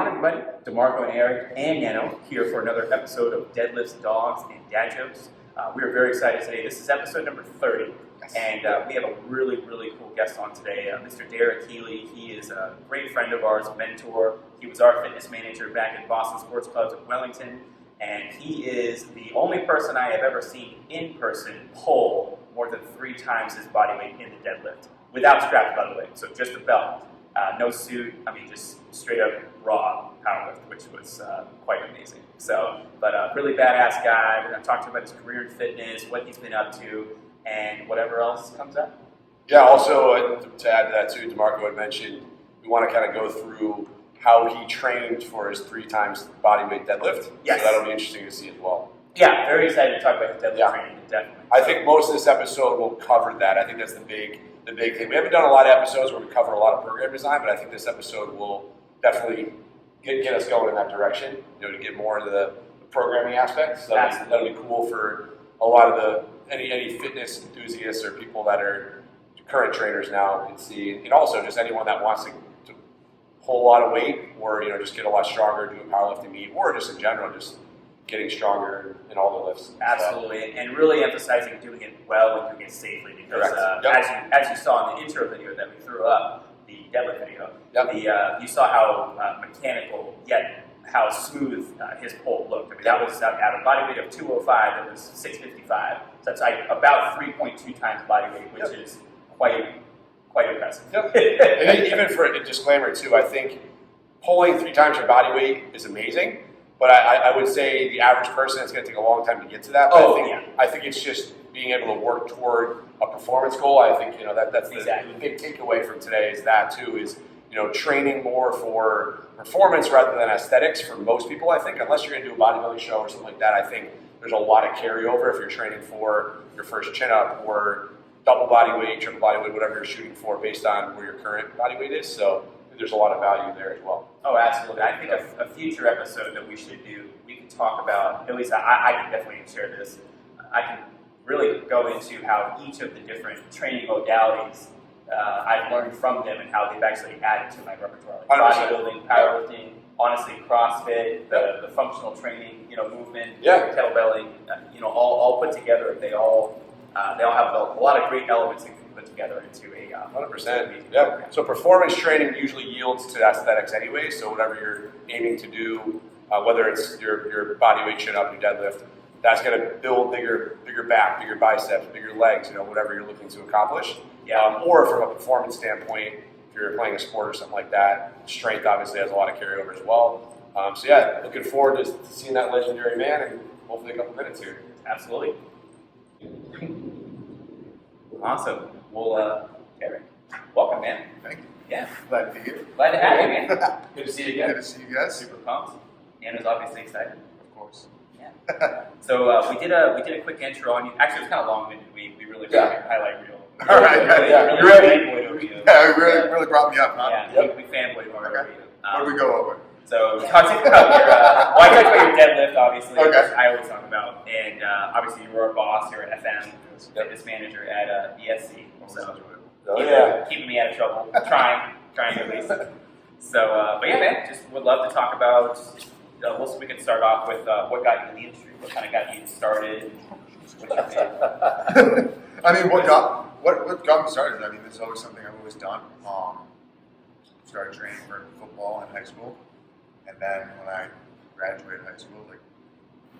on, everybody? Demarco and Eric and Nano here for another episode of Deadlifts, Dogs, and Dad Jokes. We are very excited today. This is episode number 30, and we have a really, really cool guest on today, Mr. Derrick Healy. He is a great friend of ours, mentor. He was our fitness manager back at Boston Sports Clubs of Wellington, and he is the only person I have ever seen in person pull more than 3 times his body weight in the deadlift, without straps, by the way, so just a belt. No suit, just straight up raw powerlift, which was quite amazing. So, but a really badass guy. We're going to talk to him about his career in fitness, what he's been up to, and whatever else comes up. Yeah, also to add to that too, Demarco had mentioned we want to kind of go through how he trained for his 3 times body weight deadlift. Yes. So that'll be interesting to see as well. Yeah, very excited to talk about his deadlift training, definitely. I think most of this episode will cover that. I think that's the big thing. We haven't done a lot of episodes where we cover a lot of program design, but I think this episode will definitely get us going in that direction, to get more into the programming aspects. So that'll be cool for a lot of any fitness enthusiasts or people that are current trainers now can see, and also just anyone that wants to pull a lot of weight or just get a lot stronger, do a powerlifting meet, or just in general, just getting stronger in all the lifts. Absolutely, and really emphasizing doing it well and doing it safely, because as you saw in the intro video that we threw up, the deadlift video, you saw how mechanical yet how smooth his pull looked. That was at a body weight of 205, that was 655. So that's about 3.2 times body weight, which is quite impressive. And even for a disclaimer too, I think pulling 3 times your body weight is amazing. But I would say the average person, it's going to take a long time to get to that. But I think it's just being able to work toward a performance goal. I think that's the big takeaway from today is that too is training more for performance rather than aesthetics for most people. I think unless you're going to do a bodybuilding show or something like that, I think there's a lot of carryover if you're training for your first chin up or double body weight, triple body weight, whatever you're shooting for based on where your current body weight is. So there's a lot of value there as well. Oh, absolutely. I think a future episode that we should do, we can talk about, at least I can definitely share this, I can really go into how each of the different training modalities I've learned from them and how they've actually added to my repertoire. Like bodybuilding, powerlifting, honestly, CrossFit, the functional training, movement, kettlebelling, all put together. They all have a lot of great elements that can be put together into a 100%. Yeah. So performance training usually yields to aesthetics anyway. So whatever you're aiming to do, whether it's your body weight chin up, your deadlift, that's going to build bigger back, bigger biceps, bigger legs, whatever you're looking to accomplish. Or from a performance standpoint, if you're playing a sport or something like that, strength obviously has a lot of carryover as well. Looking forward to seeing that legendary man in hopefully a couple minutes here. Absolutely. Awesome. Well, Eric, welcome, man. Thank you. Yeah. Glad to be here. Glad to have you, man. Good to see you again. Good to see you guys. Super pumped. Anna's obviously excited. Of course. Yeah. So we did a quick intro on you. Actually, it was kind of long-winded. We really did a highlight reel. All right. Fanboyed over you. Yeah, really brought me up, huh? Yeah, we fanboyed over you. What do we go over? So we talked about your, I talked about your deadlift, obviously, which I always talk about, and obviously you were our boss here at FM, fitness manager at ESC. So keeping me out of trouble, trying at least. So, but yeah, man, just would love to talk about. We can start off with what got you in the industry, what kind of got you started. What got me started? This is always something I've always done. Started training for football in high school, and then when I graduated high school,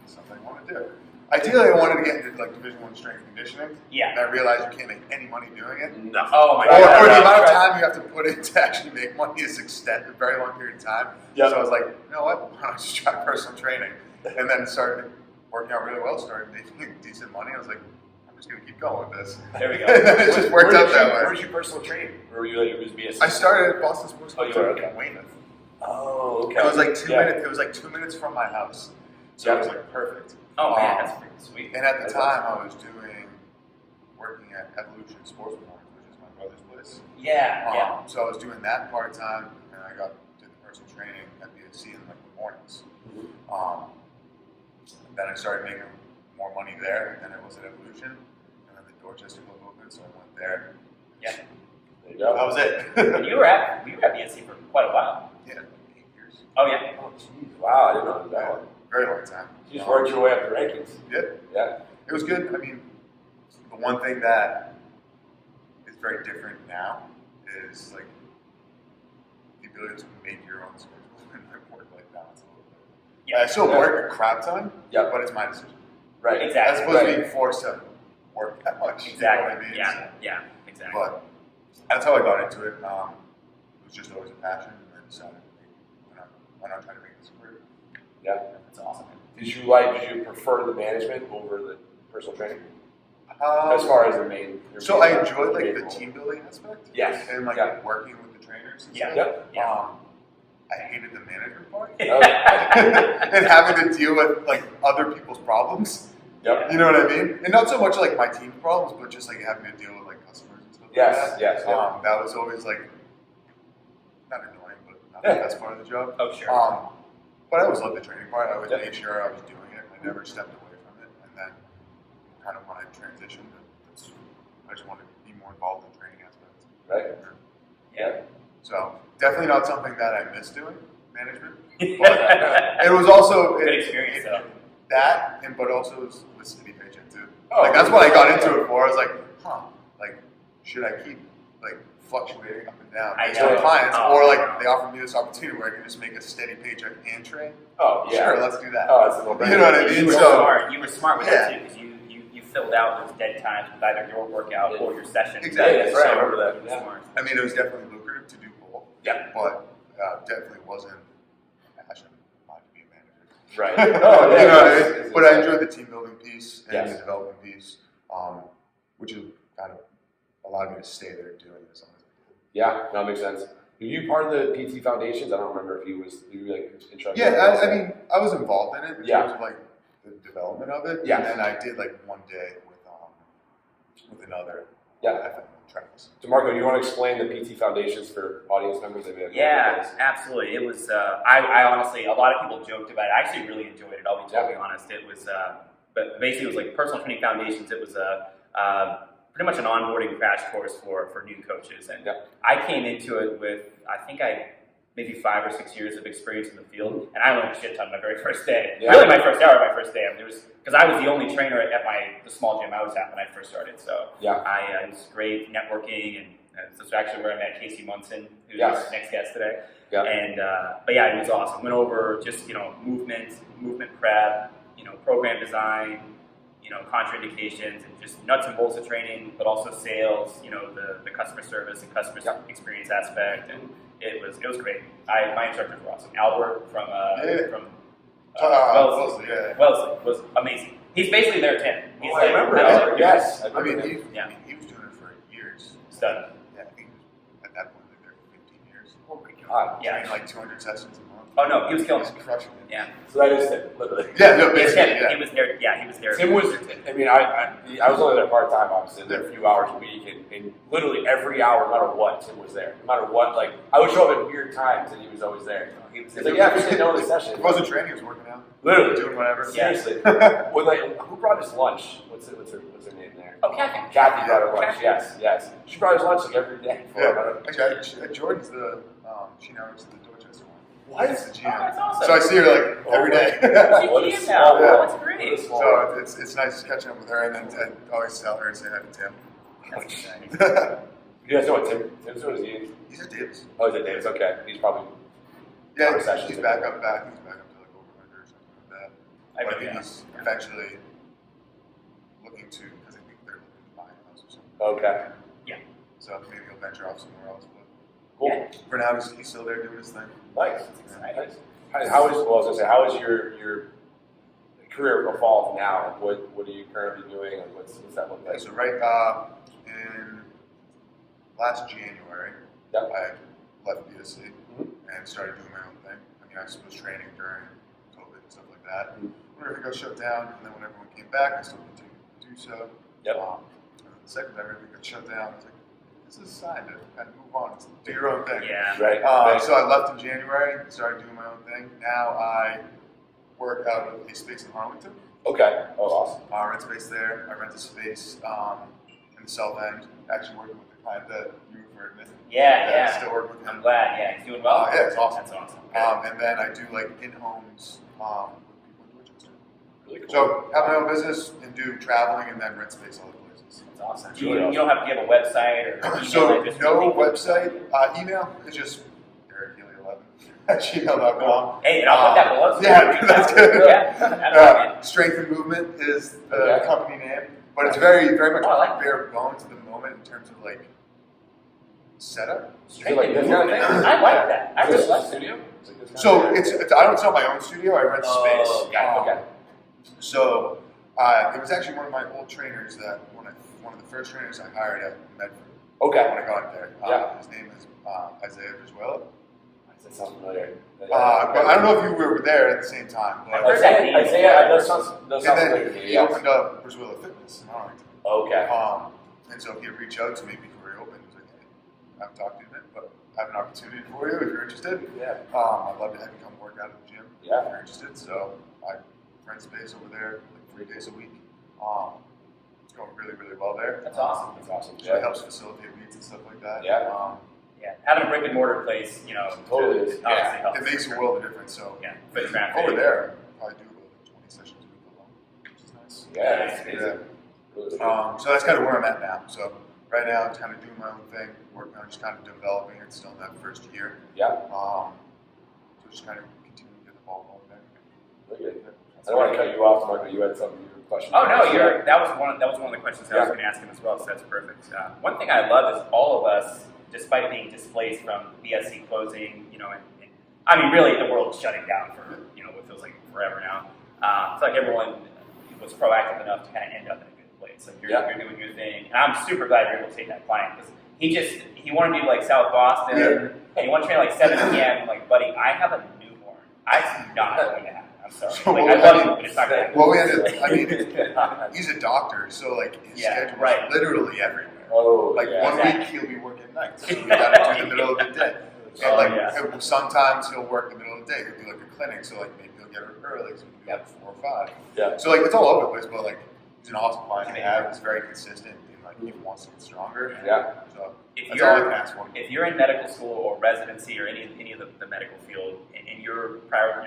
it's something I want to do. Ideally, I wanted to get into Division I strength and conditioning. Yeah. And I realized you can't make any money doing it. No. Oh my God. Or the amount of time you have to put in to actually make money is extended a very long period of time. Yep. So I was like, you know what? Why don't I just try personal training? And then started working out really well. Started making decent money. I was like, I'm just going to keep going with this. There we go. And then it just worked out that way. Where did you personal train? Or were you BSC? I started at Boston Sports Clubs in Weymouth. Oh, okay. It was like 2 minutes. It was like 2 minutes from my house. So it was perfect. Oh man, that's pretty sweet. And at the time, I was working at Evolution Sports Performance, which is my brother's place. Yeah. So I was doing that part time, and I did the personal training at BSC in the mornings. Then I started making more money there, and then it was at Evolution, and then the Dorchester Club opened, so I went there. Yeah. There you go. That was it. And you were at BSC for quite a while. Yeah, 8 years. Oh yeah. Oh, jeez. Wow, I didn't know that one. Very long time. You just worked your way up the rankings. Yeah. It was good. I mean, the one thing that is very different now is like the ability to make your own schedule and work-life balance a little bit. Yeah. I still work a crap ton, but it's my decision. Right. Exactly. As opposed to being forced to work that much. Exactly. You know what I mean? Yeah. Yeah. Exactly. But that's how I got into it. It was just always a passion, and I decided, why not try to make this a career? Yeah. That's awesome. Did you prefer the management over the personal training? As Um, far as the main. so I enjoyed like the team building aspect. Yes. And like Yeah. working with the trainers. And Yeah. stuff. Yep. I hated the management part Okay. and having to deal with like other people's problems. Yep. You know what I mean? And not so much like my team's problems, but just like having to deal with like customers and stuff. Yes, Like that. yes, yeah. That was always like not annoying, but not the best part of the job. Oh sure. But I always loved the training part. I always Yep. made sure I was doing it. I never stepped away from it. And then kind of when I transitioned, I just wanted to be more involved in training aspects. Right. Yeah. So definitely not something that I miss doing, management. But it was also Good experience, though. but also it was the steady paycheck too. Oh, Like that's what I got into it for. I was like, like should I keep like fluctuating up and down I based on know. clients, Oh, or I like know. they offer me this opportunity where I can just make a steady paycheck and train? Oh, yeah. Sure, let's do that. Oh, that's a little You know what I You mean? were So smart. You were smart with that Yeah. too, because you filled out those dead times with either your workout or your session. Exactly. Yeah, that's right. I So, remember that. you were Yeah. smart. I mean, it was definitely lucrative to do both. Yeah. But definitely wasn't a passion not to be a manager. Right. You Oh, yeah. know what I It's- mean? it's But I exciting. enjoyed the team building piece and Yes. the development piece, which is kind of allowed me to stay there doing this. Yeah, that makes sense. Were you part of the PT Foundations? I don't remember if you were like interested. Yeah, I mean, I was involved in it in Yeah. terms of like the development of it. Yeah. And then I did like one day with another Yeah. trainers. Demarco, you want to explain the PT Foundations for audience members? That may have Yeah, never heard of this? absolutely. It was. I honestly, a lot of people joked about it. I actually really enjoyed it. I'll be totally honest. It was. But basically, it was like personal training foundations. It was pretty much an onboarding crash course for new coaches. And Yeah. I came into it with, I think maybe 5 or 6 years of experience in the field, and I learned a shit ton my very first day. Yeah. Really, my first hour, my first day. I mean, it was because I was the only trainer at the small gym I was at when I first started. So Yeah. it was great networking, and that's actually where I met Casey Munson, who's Yes. our next guest today. Yeah. And but yeah, it was awesome. Went over just movement prep, program design, contraindications, and just nuts and bolts of training, but also sales. The customer service and customer Yeah. experience aspect, and it was great. My instructors were awesome. Albert from Wellesley, yeah. Wellesley was amazing. He's basically their Tim. He's Oh, I remember that's that. what- Yes. I mean, he was doing it for years. Stud. Yeah, I think he was at that point like there for 15 years. Oh my God. Yeah. Trained like 200 sessions a month. Oh no, he was killing He it. crushing it. Yeah. So that is it, literally. Yeah, no, He basically, yeah. was there. Yeah, he was there. Tim was. I mean, I was only there part time. Obviously, there a few hours a week, and literally every hour, no matter what, Tim was there. No matter what, like I would show up at weird times, and he was always there. He's like, "Yeah, I'm just getting on the session." He wasn't training, he was working out. Literally. Doing whatever. Yeah. Seriously. Well, like, who brought his lunch? What's her name there? Oh, Kathy. Kathy brought her lunch. Kathy. Yes. She brought his lunch like every day. Yeah. Actually, Jordan's she now works at the Dorchester one. What? She's the Oh, GM. that's awesome. So I see her like every day. What a She's small now. world. That's great. What a small So world. it's nice catching up with her, and then I always tell her and say hi to Tim. That's exciting. You guys know what Tim's doing? Is he? He's at Davis. Oh, he's at Davis. Okay. He's probably. Yeah, Conversation. he's back up. He's back up to like over 100 or something like that. I But I mean, think yeah. he's eventually looking to, because I think they're looking to buy a house or something. Okay. So maybe he'll venture off somewhere else. But Cool. Yeah. for now, he's still there doing his thing. Nice. exciting. Nice. How is? Well, I was gonna say, how is your career evolved now? Like, what are you currently doing? Like, what's that look like? So right in last January, Yep. I left BSC Mhm. and started doing my own thing. I mean, I was training during COVID and stuff like that. Mhm. When everything got shut down, and then when everyone came back, I still continued to do so. Yep. And then the second time everything got shut down, I was like, this is a sign to kind of move on. Do your own thing. Yeah. Right. So I left in January, started doing my own thing. Now I work out of a space in Arlington. Okay. Oh, awesome. I rent space there. I rent a space in in South End, actually working with the client that you referred me. Yeah. Still working with him. I'm glad. Yeah, he's doing well. Yeah, it's awesome. That's awesome. And then I do like in-homes with people in Winchester. Really cool. So have my own business and do traveling and then rent space other places. That's awesome. That's You, really you don't have to give a website or email So address or no anything? website. Email is just Derrick Healy 11 at gmail.com. Hey, and I'll put that below. Yeah, that's good. Yeah, that's Strength and Movement is the Okay. company name, but it's very, very much Oh, I like bare bones at the moment in terms of like setup. Strength like and this kind of movement. thing? I like that. I Is this really like a that. studio? Is it this kind So of it's I don't sell my own studio. I rent space. Oh, got it. Okay. So it was actually one of my old trainers that one of the first trainers I hired at Medford. Okay. When I got there. Yeah. His name is Isaiah Briswell. That sounds familiar. But I don't know if you were there at the same time. But Isaiah, does sound and familiar then to me. he Yeah. opened up Briswell Fitness in Arlington. Okay. And so he reached out to me before he opened. He was like, hey, I haven't talked to you in a minute, but I have an opportunity for you if you're interested. Yeah. I'd love to have you come work out at the gym Yeah. if you're interested. So I rent space over there like 3 days a week. It's going really, really well there. That's awesome. That's awesome. So it helps facilitate meets and stuff like that. Yeah. Yeah, having a brick and mortar place, Totally is. obviously helps. It makes a world of difference. So Yeah, foot traffic. over there, I probably do about 20 sessions a week alone, which is nice. Yeah, it's Yeah. amazing. Really cool. So that's kind of where I'm at now. So right now, I'm kind of doing my own thing, working on just kind of developing it still in that first year. Yeah. So just kind of continue to get the ball rolling there. Really good. I don't want to cut you off, Mark, but you had something you were questioning. Oh no, that was one of the questions I was going to ask him as well. So that's perfect. One thing I love is all of us, despite being displaced from BSC closing, and I mean, really, the world's shutting down for what feels like forever now. It's like everyone was proactive enough to kind of end up in a good place. Like you're doing your thing, and I'm super glad you're able to take that client because he wanted to do like South Boston, and he wanted to train like 7 p.m. I'm like, buddy, I have a newborn. It's not going to happen. I'm sorry. So Like, I love you, but it's not going to happen. Well, we ended, I mean, he's a doctor, so like his schedule is literally everywhere. Oh, Like yeah. 1 week he'll be working nights, so we got to do the middle of the day. And sometimes he'll work the middle of the day. He'll do like a clinic, so like maybe he'll get it early, so we can do like 4 or 5. Yeah. So like it's all over the place, but like he's an awesome client to have. He's very consistent and like he wants to get stronger. Yeah. So If that's all I can ask for. If you're in medical school or residency or any of the medical field, and you're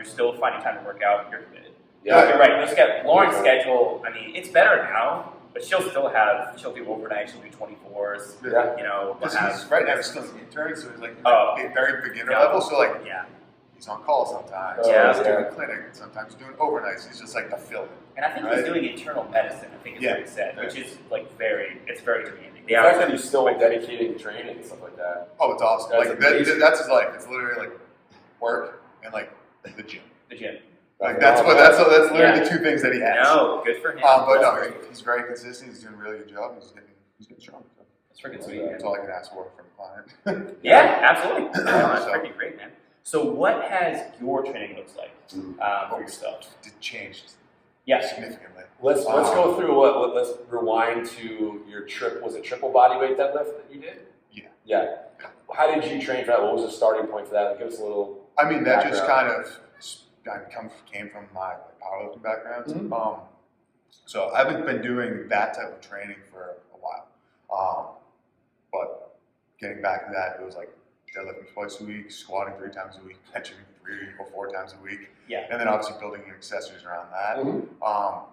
still finding time to work out, you're committed. Yeah. You're right. Lauren's schedule. I mean, it's better now, but she'll do overnight. She'll do 24s. Yeah. Because he's right now he's still an intern, so he's like very beginner Yeah. level. So like Yeah. he's on call sometimes. Yeah. He's doing a clinic, sometimes doing overnights. He's just like the fill-in. And I think he's doing internal medicine. I think is what he said, which is like very demanding. The fact that he's still dedicating training and stuff like that. Oh, it's awesome. That's Like amazing. that's his life. It's literally like work and like the gym. The gym. Like that's literally the 2 things that he has. No, good for him. But no, he's very consistent. He's doing a really good job. He's getting strong. So That's freaking sweet. that's all I can ask for from a client. Yeah, absolutely. That's So- freaking great, man. So, what has your training looks like for yourself? It changed Yes. significantly. Let's go through let's rewind to your trip. Was it triple bodyweight deadlift that you did? Yeah. Yeah. How did you train for that? What was the starting point for that? Give us a little. I mean, that just background. came from my powerlifting background. Mhm. So I haven't been doing that type of training for a while. But getting back to that, it was like deadlifting twice a week, squatting 3 times a week, benching 3 or 4 times a week. Yeah. And then obviously building accessories around that. Mhm.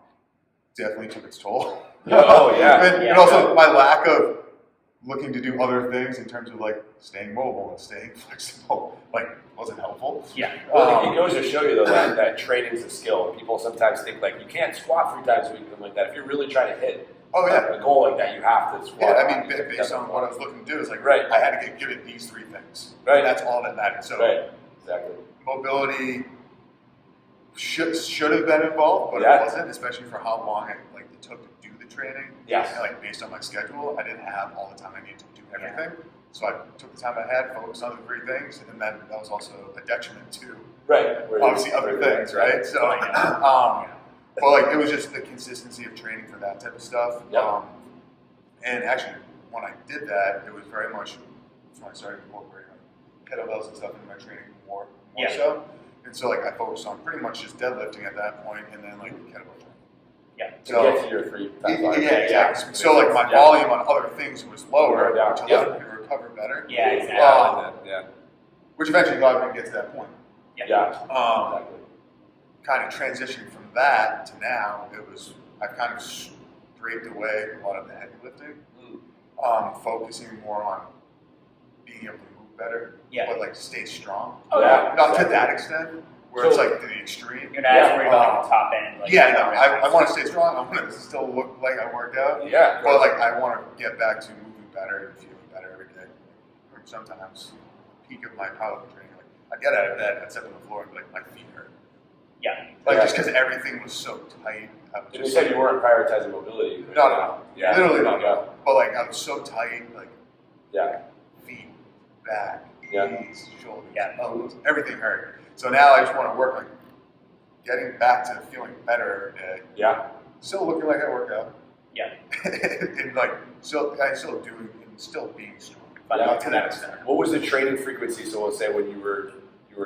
Definitely took its toll. Oh, yeah. And also my lack of looking to do other things in terms of like staying mobile and staying flexible, like wasn't helpful. Yeah. Well, it goes to show you though that training's a skill. People sometimes think like you can't squat 3 times a week, something like that. If you're really trying to hit a goal like that, you have to squat. Yeah, I mean, based on what I was looking to do, it's like Right. I had to give it these 3 things. Right. And that's all that mattered. So Right. Exactly. mobility should have been involved, but Yeah. it wasn't, especially for how long it took to do the training. Yes. And, like based on my schedule, I didn't have all the time I needed to do everything. So I took the time I had, focused on the 3 things, and then that was also a detriment to Right. obviously other things, right? So, but like it was just the consistency of training for that type of stuff. Yeah. And actually, when I did that, it was very much when I started incorporating kettlebells and stuff into my training more so. And so like I focused on pretty much just deadlifting at that point, and then like kettlebell training. Yeah. To So get to your 3 times yeah, volume. exactly. So like my volume on other things was lower, Yeah. which allowed me to recover better. Yeah, exactly. Yeah. Which eventually allowed me to get to that point. Yeah. Exactly. Kind of transitioning from that to now, I've kind of scraped away a lot of the heavy lifting, focusing more on being able to move better, but like stay strong. Oh, yeah. Not to that extent, where it's like to the extreme. You're not as worried about like, the top end. Like, I want to stay strong. I want to still look like I worked out. Yeah. But like I want to get back to moving better and feeling better every day. Sometimes, peak of my powerlifting training, like I get out of bed, I'd step on the floor and be like, my feet hurt. Yeah. Like just because everything was so tight. You said you weren't prioritizing mobility. No. Yeah. Literally not. But like I was so tight, like feet, back, knees, shoulders, elbows, everything hurt. So now I just want to work like getting back to feeling better every day. Yeah. Still looking like I work out. Yeah. And like still doing and still being strong. But not to that extent. What was the training frequency? So let's say when you were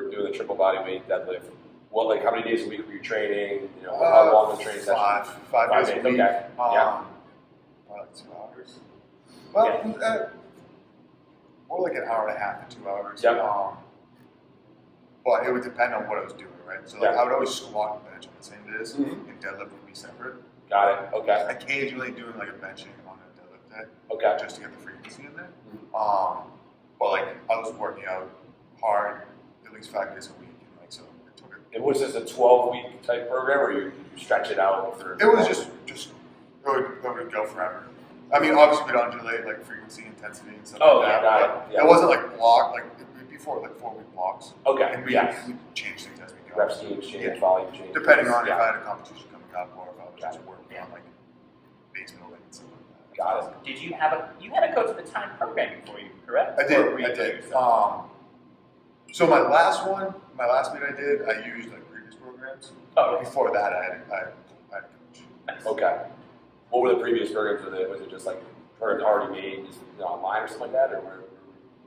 doing the triple body weight deadlift, how many days a week were you training? You know, how long was the training session? 5 days a week. Okay. Like 2 hours. Well, more like an hour and a half to 2 hours. Yep. But it would depend on what I was doing, right? So like I would always squat and bench on the same days, and deadlift would be separate. Got it. Okay. Occasionally doing like a benching on a deadlift day. Okay. Just to get the frequency in there. But like I was working out hard at least 5 days a week, and like so it took it. And was this a 12-week type program, or you stretch it out for? It was just it would go forever. I mean, obviously we'd undulate like frequency, intensity, and stuff like that. Got it. It wasn't like block like before like 4-week blocks. Okay. And we change things as we go. Reps change, volume change. Depending on if I had a competition coming up or if I was just working on like base building and stuff like that. Got it. Did you have you had a coach at the time programming for you, correct? I did. So my last meet I did, I used like previous programs. Oh. Before that, I had a coach. Nice. Okay. What were the previous programs? Was it just like already made online or something like that, or were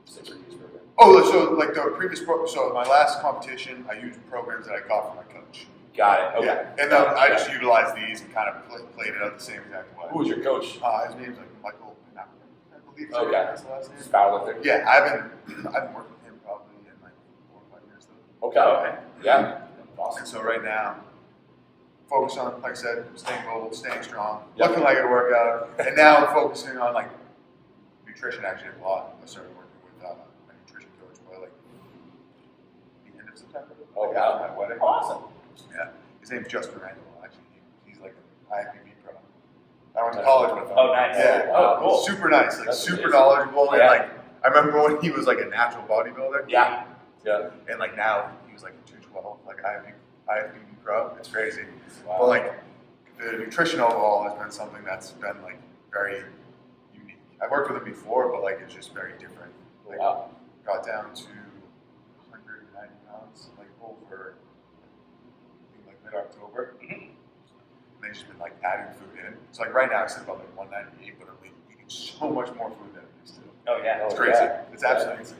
the previous programs? Oh, so like the previous so my last competition, I used programs that I got from my coach. Got it. Okay. Yeah. And then I just utilized these and kind of played it out the same exact way. Who was your coach? His name's like Michael. I believe that's the last name. Powerlifter. Yeah, I've been working with him probably in like 4 or 5 years though. Okay. Yeah. Awesome. And so right now, focus on, like I said, staying mobile, staying strong, looking like a workout, and now I'm focusing on like nutrition actually a lot. I started working with a nutrition coach by like the end of September. Oh, wow. My wedding. Awesome. Yeah. His name's Justin Randall, actually. He's like an IFBB pro. I went to college with him. Oh, nice. Yeah. Oh, cool. Super nice, like That's super amazing. knowledgeable, and Yeah. like I remember when he was like a natural bodybuilder. Yeah. Yeah. And like now he was like 212, like IFBB pro. It's crazy. Wow. But like the nutrition overall has been something that's been like very unique. I've worked with him before, but like it's just very different. Like got down to 190 pounds like over I think like mid-October. And they've just been like adding food in. So like right now I sit about like 198, but I'm like eating so much more food than I used to. Oh yeah. It's crazy. It's absolutely insane.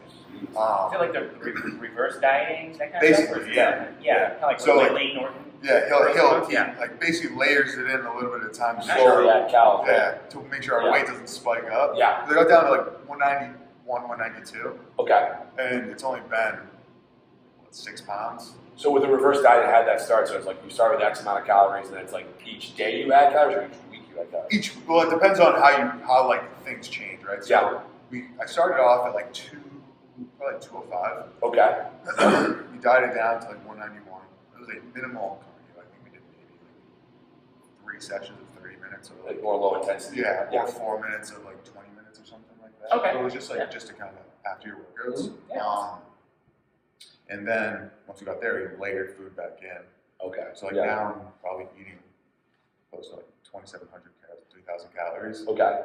I feel like the reverse dieting, that kind of stuff. Basically, yeah. Kind of like So, like, Lee Norton. Yeah, he'll Yeah. like basically layers it in a little bit at a time to make Slowly sure, add calories. to make sure our weight doesn't spike up. Yeah. They got down to like 191, 192, Okay. and it's only been 6 pounds. So with the reverse diet, it had that start. So it's like you start with X amount of calories, and then it's like each day you add calories, or each week you add calories. Well, it depends on how like things change, right? So I started off at like probably 205. Okay. We dieted down to like 191. It was like minimal cardio. I think we did maybe like 3 sessions of 30 minutes or Like more low intensity. yeah, or 4 minutes of like 20 minutes or something like that. Okay. So it was just like just to kind of after your workouts. Yeah. And then once we got there, we layered food back in. Okay. So like now I'm probably eating close to like 2,700 calories, 3,000 calories. Okay.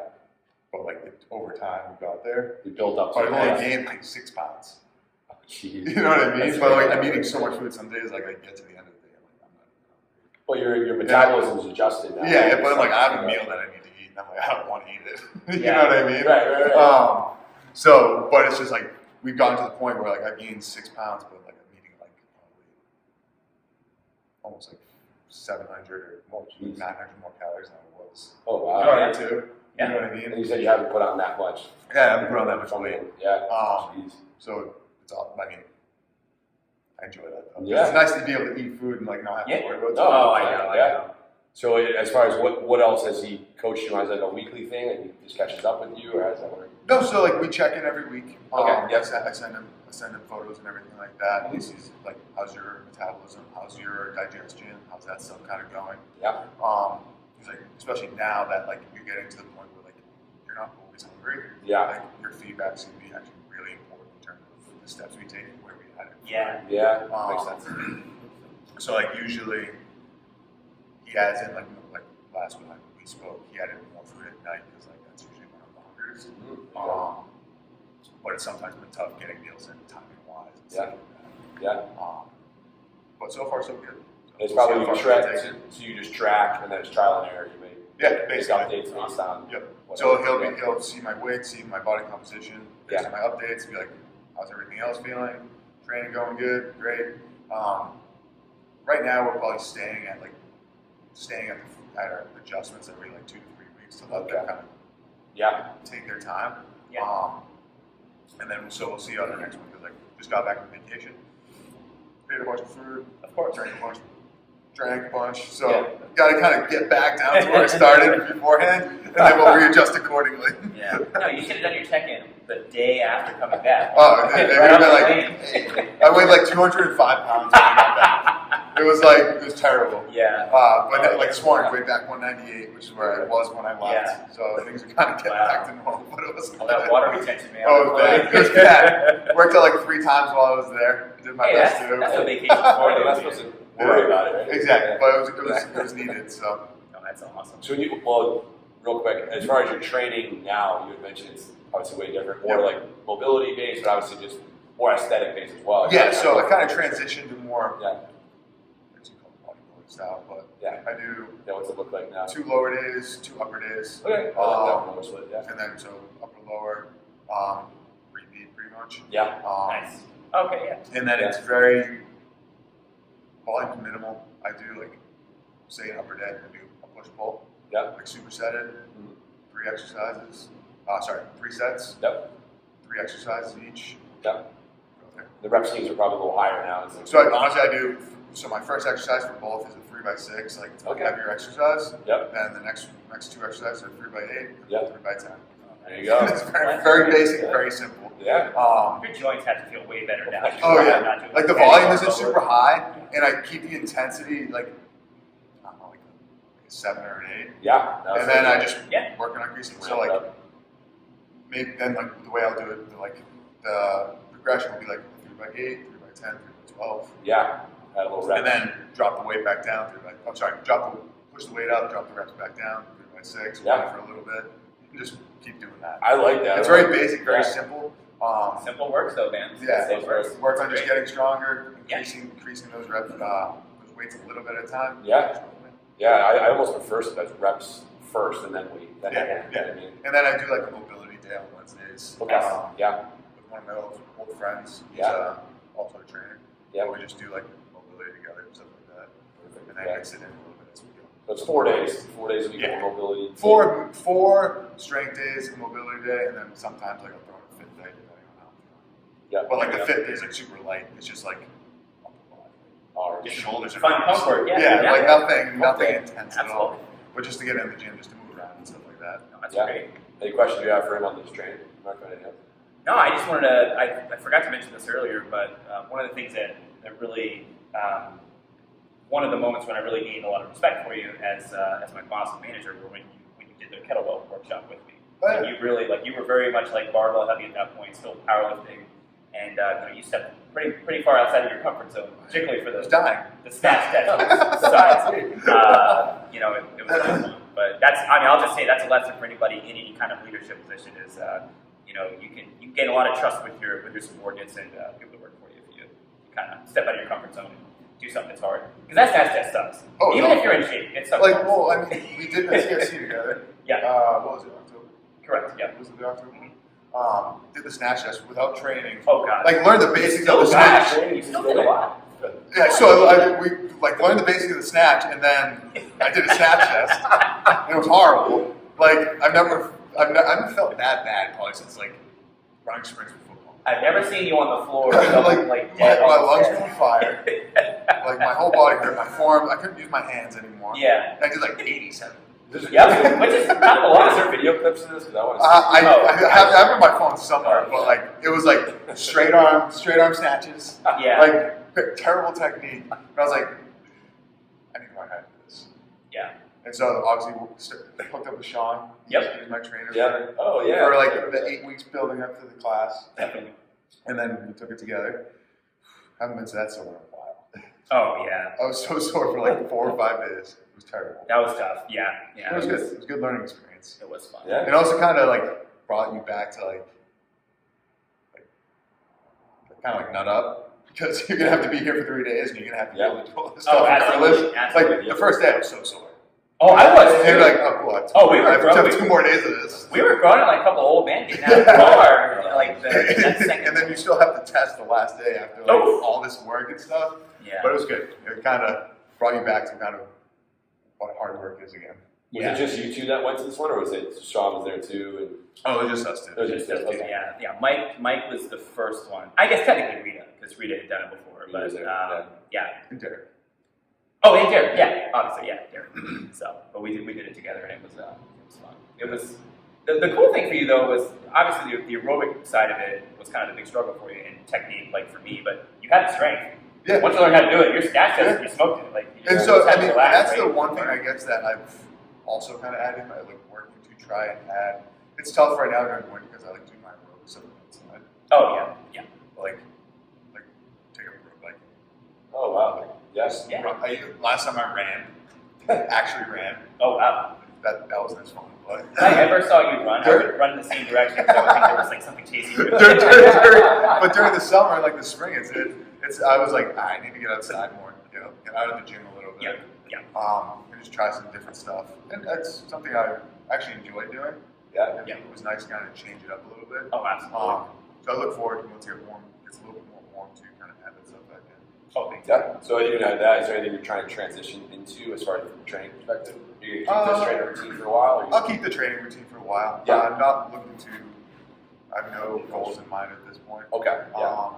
But like over time we got there. We built up. But to I only that. gained like 6 pounds. Oh, jeez. You know what I mean? That's But like crazy. I'm eating so much food some days, like I get to the end of the day, I'm like, I'm not. Well, your metabolism is adjusted now. Yeah, but like I have a meal that I need to eat, and I'm like, I don't want to eat it. You Yeah. know what I mean? Right. So, but it's just like we've gotten to the point where like I've gained 6 pounds, but like I'm eating like probably almost like 700 or more, 900 more calories than I was. Oh wow. Prior to, you Yeah. know what I mean? And you said you haven't put on that much. Yeah, I haven't put on that much weight. Yeah. Jeez. So it's all. I mean, I enjoy that though. Yeah. It's nice to be able to eat food and like not have to worry about it. Oh, I know. Yeah. So as far as what else has he coached you on? Is that a weekly thing and he just catches up with you, or how does that work? No, so like we check in every week. Okay. Yes, I send him photos and everything like that. He sees like how's your metabolism, how's your digestion, how's that stuff kind of going. Yeah. He's like, especially now that like you're getting to the point where like you're not always hungry. Yeah. Like your feedback's gonna be actually really important in terms of the steps we take and where we had it. Yeah. Yeah. Makes sense. So like usually he adds in like last when we spoke, he added more food at night because like that's usually when I'm the hungriest. But it's sometimes been tough getting meals in timing wise. And stuff like that. Yeah. But so far so good. So It's we'll see probably how you far track, it takes it. so you just track and then it's trial and error. You make Basically. updates based on. Yep. whatever. So he'll see my weight, see my body composition, based Yeah. on my updates, be like, how's everything else feeling? Training going good, great. Right now we're probably staying at our adjustments every like 2 to 3 weeks to let them kind of Yeah. take their time. Yeah. And then we'll see how the next one because like just got back from vacation, ate a bunch of food, Of course. drank a bunch. So Yeah. got to kind of get back down to where I started beforehand, and then we'll readjust accordingly. Yeah. No, you should have done your check-in the day after coming back. Oh, it would Right have off been the like I weighed like 205 pounds when I got back. It was terrible. Yeah. But then, like this morning, weighed back 198, which is where I was when I left. Yeah. So things are kind of getting Wow. back to normal, but it was All that water retention, man. Oh, it was bad. It was bad. Worked out like 3 times while I was there. Did my Hey, best that's to do. a vacation for You're you. not supposed to worry about it, right? Exactly, but it was needed. So No, that's awesome. So real quick, as far as your training now, you had mentioned it's obviously way different, more like mobility based, but obviously just more aesthetic based as well. yeah, so I kind of transitioned to more. Yeah. What's it called, bodybuilding style, but Yeah. I do Yeah, what's it look like now? 2 lower days, 2 upper days. Okay. I like that one, split, yeah. And then so upper lower, repeat pretty much. Yeah. Nice. Okay, yeah. And then it's very volume minimal. I do like say an upper day, I do a push pull. Yeah. Like supersetted, 3 exercises. 3 sets. Yep. 3 exercises each. Yep. Okay. The rep schemes are probably a little higher now. It's like, So honestly, I do. So my first exercise for both is a 3x6, like it's a Okay. heavier exercise. Yep. Then the next 2 exercises are 3x8, Yep. 3x10. There you go. It's very basic, very simple. Yeah. Your joints have to feel way better now. Oh Not yeah, doing like the heavy volume bars isn't over. super high, and I keep the intensity like I don't know, like a 7 or an 8, Yeah. and then I just Yeah. working on increasing. So like maybe then like the way I'll do it, like the progression will be like 3x8, 3x10, 3x12, Yeah. Had a little rep. and then drop the weight back down. Push the weight up, drop the reps back down, 3x6, Yeah. run it for a little bit, and just keep doing that. I like that. It's very basic, very Yeah. simple. Simple works though, man. Yeah, Simple works. work on just Great. getting stronger, Yeah. increasing those reps, those weights a little bit at a time. Yeah. Yeah, I almost prefer those reps first and then weight. Then Yeah, you know what I yeah. mean? And then I do like a mobility day on Wednesdays. Okay. Yeah. With one of my old friends. He's Yeah. also a trainer. Yeah. We just do like mobility together and stuff like that. Perfect. And then Yeah. mix it in a little bit as we go. So it's 4 days. 4 days a week Yeah. of mobility. Four strength days, a mobility day, and then sometimes like I'll throw in a fifth day depending on how I'm feeling. Yeah. But like the Yeah. fifth day is like super light. It's just like upper body. All right. Your shoulders are Fun pump work, yeah. Yeah, like nothing Okay. intense at all. Absolutely. But just to get in the gym, just to move around and stuff like that. No, that's Yeah. great. Any questions you have for him on this training? Mark, anything else? No, I just wanted to, I forgot to mention this earlier, but one of the things that really, one of the moments when I really gained a lot of respect for you as my boss and manager were when you did the kettlebell workshop with me. Oh, yeah. And you really, like, you were very much like barbell heavy at that point, still powerlifting, and you know, you stepped pretty far outside of your comfort zone, particularly for I was the dying. snatch size. You know, it was fun. But that's, I mean, I'll just say that's a lesson for anybody in any kind of leadership position is, you know, you can gain a lot of trust with your subordinates and people that work for you if you kind of step out of your comfort zone and do something that's hard. Because that snatch test sucks. Oh, Even no. if you're in shape, it sucks. Like, well, I mean, we did the TSC together. Yeah. What was it, October? Correct, yeah. Was it the October? Did the snatch test without training. Oh, God. Like, learned the basics of Oh, the gosh. snatch. You still did a lot. Yeah, so we like learned the basics of the snatch, and then I did a snatch test, and it was horrible. Like I've never felt that bad probably since like running sprints for football. I've never seen you on the floor like dead my on the lungs floor. were on fire. Like my whole body hurt. My forearms, I couldn't use my hands anymore. Yeah. I did like 87. Yep, which is not a lot. Is there video clips of this? Because I want to I have it on my phone somewhere, but like it was like straight arm snatches. Yeah. Like terrible technique. And I was like, I need to learn how to do this. Yeah. And so obviously hooked up with Sean. Yep. He was my trainer. Yeah. Oh yeah. For like the 8 weeks building up to the class. Definitely. And then we took it together. Haven't been to that sore in a while. Oh yeah. I was so sore for like 4 or 5 days. It was terrible. That was tough. Yeah. Yeah. It was good. It was a good learning experience. It was fun. Yeah. It also kind of like brought you back to like kind of like nut up, because you're gonna have to be here for 3 days and you're gonna have to be able to do all this stuff. Absolutely. Like the first day I was so sore. Oh, I was. And you're like, oh cool. We were I have 2 more days of this. We were growing like a couple old men getting out of the car, like that second. And then you still have to test the last day after like all this work and stuff. Yeah. But it was good. It kind of brought you back to kind of what hard work is again. Was it just you two that went to this one, or was it Sean was there too? And Oh, it was just us two. it was just okay. Yeah. Mike was the first one. I guess technically Rita, because Rita had done it before. Rita But was there, yeah. And Derrick. Oh, and Derrick. Yeah, obviously, yeah, Derrick. So, but we did it together, and it was fun. It was the cool thing for you though was obviously the aerobic side of it was kind of the big struggle for you in technique, like for me. But you had the strength. Yeah. Once you learned how to do it, your snatch test, you smoked it. Like, And just so, had I to mean, relax, that's right? the one thing I guess that I've also kind of added, I like working to try and add. It's tough right now during the winter because I like doing my aerobics stuff outside. Oh yeah. Like take a road bike. Oh wow. Yes. Yeah. Last time I ran, actually ran, Oh wow. that wasn't as fun. But If I ever saw you run, I would run in the same direction because I would think there was like something chasing you. but during the summer, like the spring, it's I was like, I need to get outside more, get out of the gym a little bit. Yeah. And just try some different stuff. And that's something I actually enjoy doing. Yeah. Yeah. It was nice to kind of change it up a little bit. Oh, absolutely. So I look forward to once it gets a little bit more warm to kind of have that stuff back in. Oh, big time. Yeah. So you know that is there anything you're trying to transition into as far as from a training perspective? Do you keep this training routine for a while? Or I'll keep the training routine for a while. Yeah. I'm not looking to. I have no goals in mind at this point. Okay. Yeah.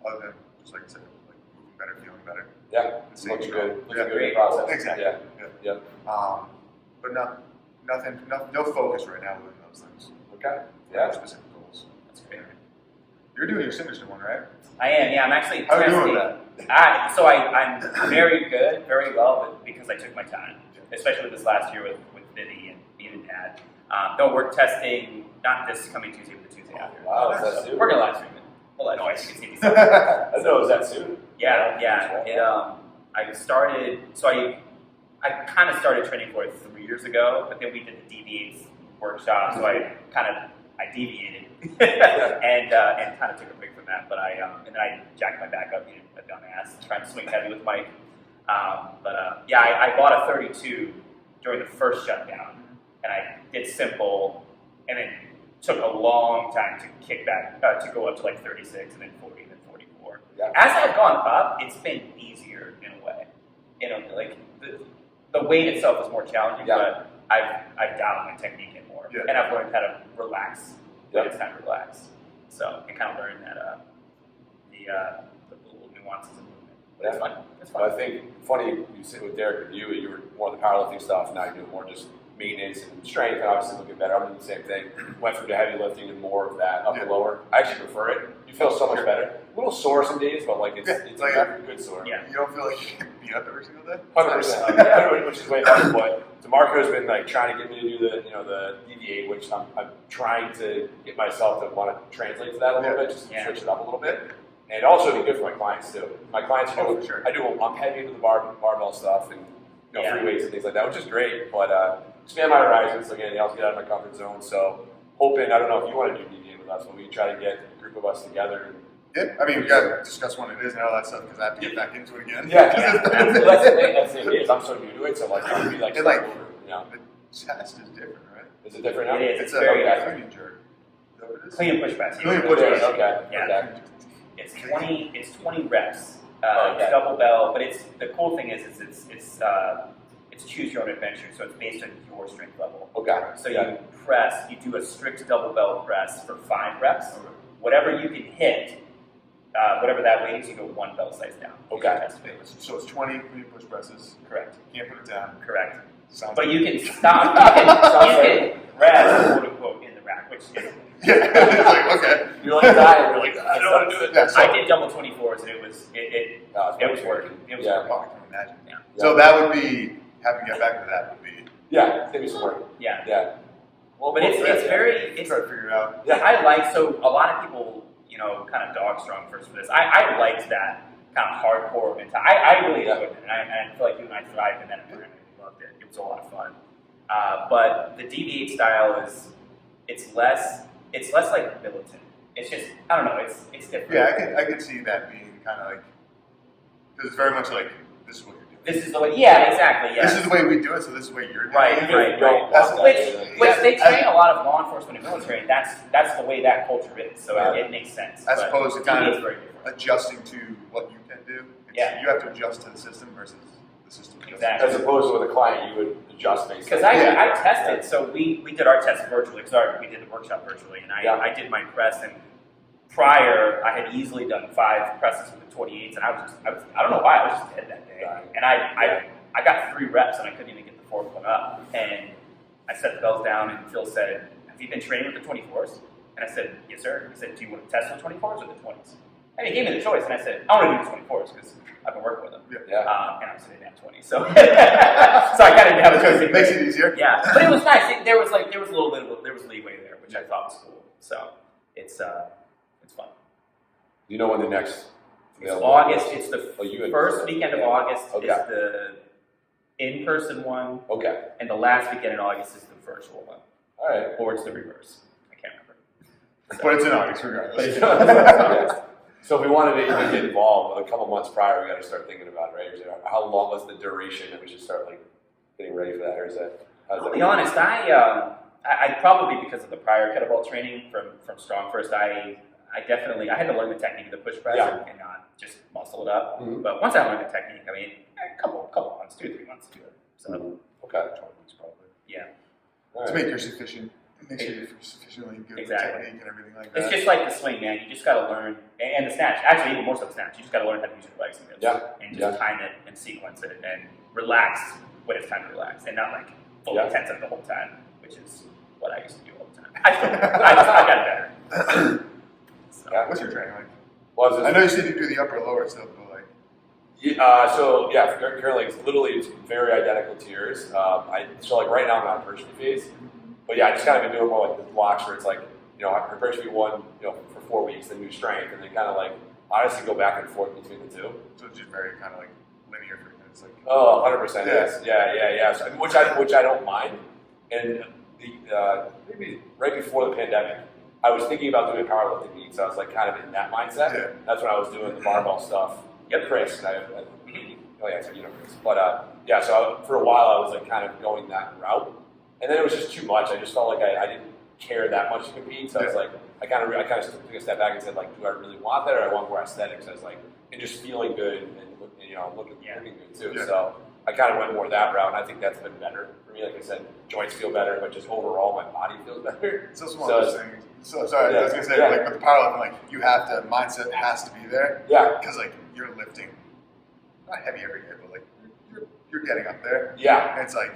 Other than just like I said, like moving better, feeling better. Yeah. Staying Looking strong. good. Looking Yeah, good great. in the process. Exactly. Yeah. But no focus right now within those things. Okay. No Yeah. specific goals. That's great. You're doing your signature one, right? I am. Yeah, I'm actually. How are you doing testing- with that? So I'm very good, very well, but because I took my time, especially this last year with Vivi and being a dad. No, we're testing not this coming Tuesday, but the Tuesday after. Wow, is that soon? We're gonna live stream it. Well, I know you can see me. I didn't know it was that soon. Yeah. It, I started. So I kind of started training for it 3 years ago, but then we did the DV8 workshop, so I deviated and kind of took a break from that. But and then I jacked my back up, being a dumbass, trying to swing heavy with Mike. I bought a 32 during the first shutdown, and I did simple, and then took a long time to kick back to go up to like 36, and then 40, and then 44. Yeah. As I've gone up, it's been easier in a way. Like the weight itself is more challenging, but I've dialed my technique in more, and I've learned how to relax when it's time to relax. So I kind of learned that the little nuances of movement. But it's fun. It's fun. But I think funny you sit with Derrick. With you were more of the powerlifting stuff. Now you're doing more just maintenance and strength, and obviously looking better. I'm doing the same thing. Went from the heavy lifting to more of that up and lower. I actually prefer it. You feel so much better. A little sore some days, but like it's like a good sore. Yeah. You don't feel like you can beat up every single day? 100%. Which is way better. But Demarco's been like trying to get me to do the DV8, which I'm trying to get myself to want to translate to that a little bit, just to switch it up a little bit. And also be good for my clients too. My clients, I'm heavy into the barbell stuff and free weights and things like that, which is great. But expand my horizons, so again, else get out of my comfort zone. So hoping, I don't know if you want to do DV8 with us, but we try to get a group of us together. Yeah, I mean, we got to discuss when it is and all that stuff because I have to get back into it again. Well, that's the thing. That's the thing is, I'm so new to it, so like, I'll be like, It's like, the test is different, right? Is it different now? It is. It's It's very a clean jerk. Is that what it is? Clean and push press. Clean and push press. Okay. Yeah. Okay. It's 20 reps It's double bell, but the cool thing is it's choose your own adventure, so it's based on your strength level. Okay. So you do a strict double bell press for 5 reps. Okay. Whatever you can hit, whatever that weighs, you go 1 bell size down. Okay. So it's 20 when you push presses. Correct. Can't put it down. Correct. Sounds But like you can stop. You can rest, quote unquote, in the rack, which is yeah. It's like, okay. You're like dying. You're like, I don't want to do it. Yeah, so, I did double 24s, and it was working. It was oh, working. I can imagine. Yeah. So that would be having to get back to that would be. Yeah, give me some work. Yeah. Yeah. Well, But it's very Try to figure it out. Yeah, I like, so a lot of people, kind of dog strong first for this. I liked that kind of hardcore mentality. I really enjoyed it, and I feel like you and I thrived in that environment. We loved it. It was a lot of fun. But the DV8 style it's less like militant. It's just, I don't know, it's different. Yeah, I could see that being kind of like, because it's very much like, this is what you're doing. This is the way, yeah, exactly, yeah. This is the way we do it, so this is the way you're doing Right, it. right. That's Which they train a lot of law enforcement and military. That's the way that culture is. So it makes sense. As opposed to kind DV8 is of very different. adjusting to what you can do. Yeah. You have to adjust to the system versus the system. Exactly. As opposed to with a client, you would adjust based. Because I tested, so we did our test virtually. Sorry, we did the workshop virtually, and I did my press. And prior, I had easily done 5 presses with the 28s, and I don't know why, I was just dead that day. And I got 3 reps, and I couldn't even get the 4th one up. And I set the bells down, and Phil said, "Have you been training with the 24s?" And I said, "Yes, sir." He said, "Do you want to test the 24s or the 20s?" And he gave me the choice, and I said, "I want to do the 24s because I've been working with them." Yeah. And I was sitting at 20, so so I kind of didn't have a choice. It makes it easier. Yeah, but it was nice. There was a little bit of leeway there, which I thought was cool. So it's fun. You know when the next? It's August. It's the you first weekend of August Okay. is the in-person one, Okay. and the last weekend in August is the virtual one, All right. or it's the reverse. I can't remember. But it's in August regardless. Yeah. So if we wanted to even get involved a couple months prior, we got to start thinking about it, right? Or is it, how long was the duration that we should start like getting ready for that, or is that? I'll be honest. I probably because of the prior kettlebell training from Strong First, I definitely had to learn the technique of the push press and not just muscle it up. Mm-hmm. But once I learned the technique, I mean, a couple months, 2-3 months to do it. So Okay. 12 weeks probably. yeah, All To right. make sure you're sufficiently good with Exactly. technique and everything like that. it's just like the swing, man. You just got to learn, and the snatch. Actually, even more so the snatch. You just got to learn how to use your legs and hips, and just time it and sequence it and relax when it's time to relax, and not like fully tense it the whole time, which is what I used to do all the time. I got better. So. What's your training like? Well, I know you said you do the upper lower stuff, but like. Currently it's very identical to yours. So like right now I'm on hypertrophy phase, but yeah, I just kind of been doing more like the blocks where it's like hypertrophy 1 for 4 weeks, then do strength, and then kind of like honestly go back and forth between the two. So it's just very kind of like linear for you. It's like. 100%. Yes. Yeah. So, which I don't mind. And maybe right before the pandemic, I was thinking about doing powerlifting meets. So I was like kind of in that mindset. Yeah. That's when I was doing the barbell stuff. Yep. Chris. But so for a while I was like kind of going that route, and then it was just too much. I just felt like I didn't care that much to compete. So I was like, I kind of took a step back and said like, do I really want that, or I want more aesthetics? I was like, and just feeling good and looking good too. Yeah. So I kind of went more that route, and I think that's been better for me. Like I said, joints feel better, but just overall my body feels better. So it's one of those things. So sorry, I was gonna say like with the powerlifting, like you have to mindset has to be there. Yeah. Because like you're lifting, not heavy every day, but like you're getting up there. Yeah. And it's like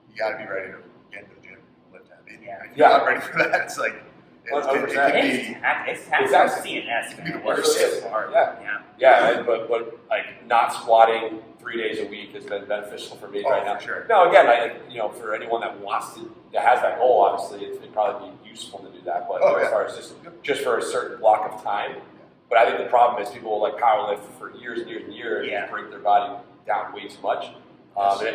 you got to be ready to get into the gym, and lift heavy. Yeah. And if you're not ready for that, it's like it can be. It's CNS, man. It's hard. Yeah, but like not squatting 3 days a week has been beneficial for me right now. For sure. No, again, for anyone that has that goal, obviously, it'd probably be useful to do that. But as far as just for a certain block of time. But I think the problem is people will like powerlift for years and years and years and break their body down way too much. You're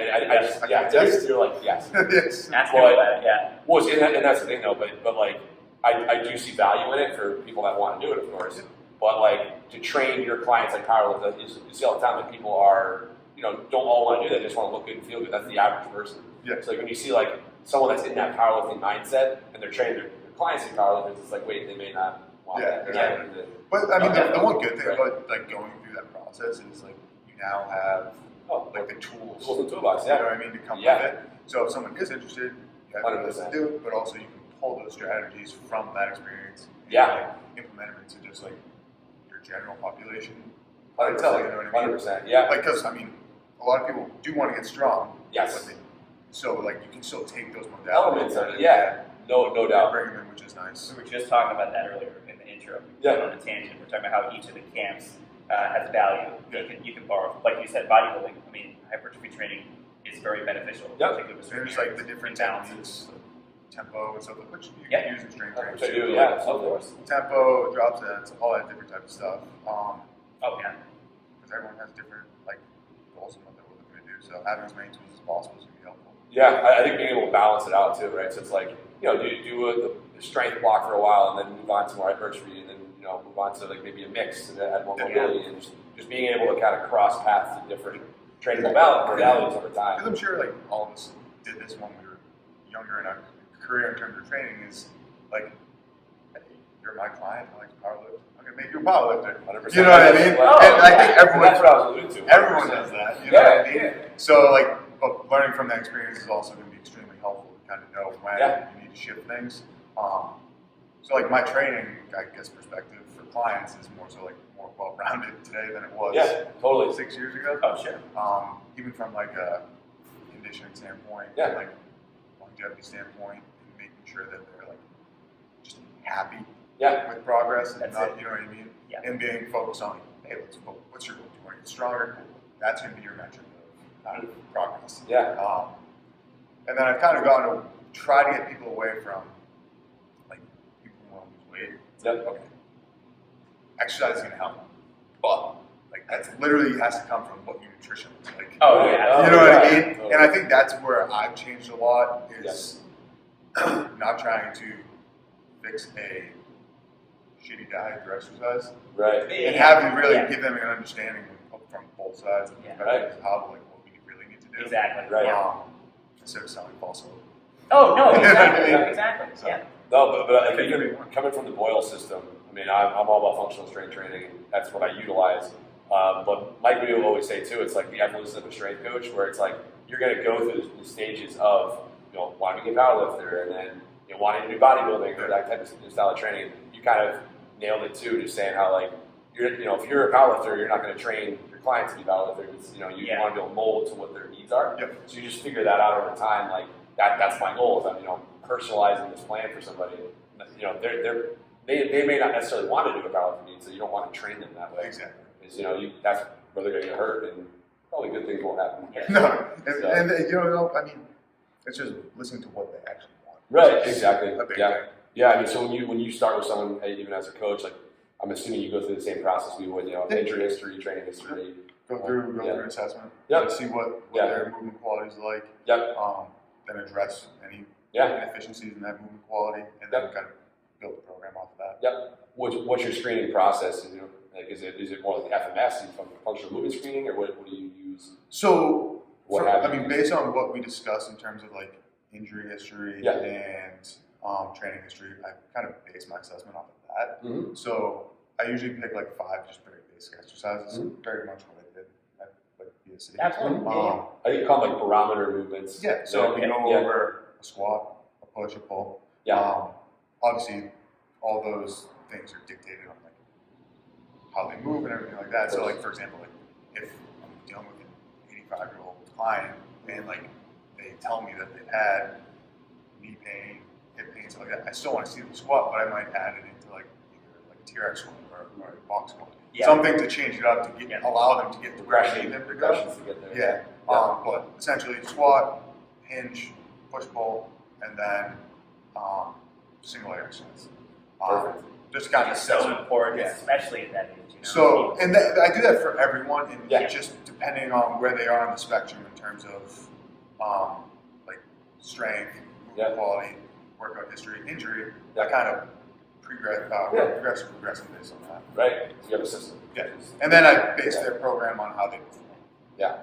like, yes. Yes. That's good, yeah. Well, and that's the thing though, but like, I do see value in it for people that want to do it, of course. But like, to train your clients like powerlifters, you see all the time that people are, don't all want to do that, they just want to look good and feel good. That's the average person. Yeah. So like when you see like someone that's in that powerlifting mindset and they're training their clients in powerlifters, it's like, wait, they may not want that. But I mean, the one good thing about like going through that process process is like you now have like the tools in the toolbox, you know what I mean, to come with it. So if someone is interested, you have to listen to it, but also you can pull those strategies from that experience and like, implement them into just like your general population. 100%, you know what I mean? 100%, yeah. Like, because I mean, a lot of people do want to get strong. Yes. So like you can still take those modalities. Elements of it, yeah. No doubt. Bring them in, which is nice. We were just talking about that earlier in the intro. We went on a tangent. We're talking about how each of the camps has value. You can borrow, like you said, bodybuilding. I mean, hypertrophy training is very beneficial. Particularly with there's like the different balances, tempo and stuff, which you can use in strength training. Which I do, of course. Tempo, drop sets, all that different type of stuff. Because everyone has different like goals and what they're looking to do. So having as many tools as possible is going to be helpful. Yeah, I think being able to balance it out too, right? So it's like, do the strength block for a while and then move on to more hypertrophy and then, move on to like maybe a mix and then add more mobility and just being able to kind of cross paths to different training modalities over time. Because I'm sure like all of us did this when we were younger in our career in terms of training is like, hey, you're my client, I like to powerlift. I'm going to make you a powerlifter. 100%. You know what I mean? And I think everyone, that's what I was alluding to. 100%. Everyone does that. You know what I mean? So like, but learning from that experience is also going to be extremely helpful to kind of know when you need to shift things. So like my training, I guess, perspective for clients is more so like more well-rounded today than it was 6 years ago. Oh, sure. Even from like a conditioning standpoint, and like longevity standpoint, and making sure that they're like just happy with progress and not, you know what I mean? Yeah. And being focused on, hey, what's your goal? Do you want to get stronger? That's going to be your metric of progress. Yeah. And then I've kind of gone to try to get people away from like people who want to lose weight. Yep. Okay. Exercise is going to help, but like that's literally has to come from what your nutrition is like. Oh yeah. You know what I mean? And I think that's where I've changed a lot is not trying to fix a shitty diet through exercise. Right. And have you really give them an understanding from both sides of how like what we really need to do. Exactly. Right. Instead of selling false hope. Oh no, exactly. Exactly. So, yeah. No, but I think coming from the Boyle system, I mean, I'm all about functional strength training, and that's what I utilize. But Mike would always say too, it's like the evolution of a strength coach, where it's like you're going to go through the stages of wanting to be a powerlifter, and then wanting to do bodybuilding or that type of style of training. You kind of nailed it too, just saying how like if you're a powerlifter, you're not going to train your clients to be powerlifters. You want to be able to mold to what their needs are. Yep. So you just figure that out over time. Like that's my goal. Is I'm personalizing this plan for somebody. They may not necessarily want to do a powerlifting need, so you don't want to train them that way. Exactly. Is that's where they're going to get hurt, and probably good things won't happen. No, and I mean, it's just listening to what they actually want. Right. Exactly. Yeah. Yeah. I mean, so when you start with someone, even as a coach, like I'm assuming you go through the same process we would. Injury history, training history. Go through an assessment. Yep. See what their movement quality is like. Yep. Then address any inefficiencies in that movement quality, and then kind of build the program off of that. Yep. What's your screening process? Like is it more like FMS, functional movement screening, or what do you use? So based on what we discussed in terms of like injury history and training history, I kind of base my assessment off of that. Mm-hmm. So I usually pick like 5 just very basic exercises, very much what I did at like BSC. Absolutely. I think you call them like barometer movements. Yeah. So we go over a squat, a push, a pull. Yeah. Obviously, all those things are dictated on like how they move and everything like that. So like for example, like if I'm dealing with an 85-year-old client and like they tell me that they've had knee pain, hip pain, stuff like that, I still want to see the squat, but I might add it into like either like a T-Rex squat or a box squat. Yeah. Something to change it up to allow them to get to where I need them to go. To get there. Yeah. But essentially squat, hinge, push pull, and then single leg exercise. Perfect. Just kind of so important, especially at that age. So, and I do that for everyone, and just depending on where they are on the spectrum in terms of like strength, movement quality, workout history, injury. I kind of progressive based on that. Right. You have a system. Yeah. And then I base their program on how they perform. Yeah.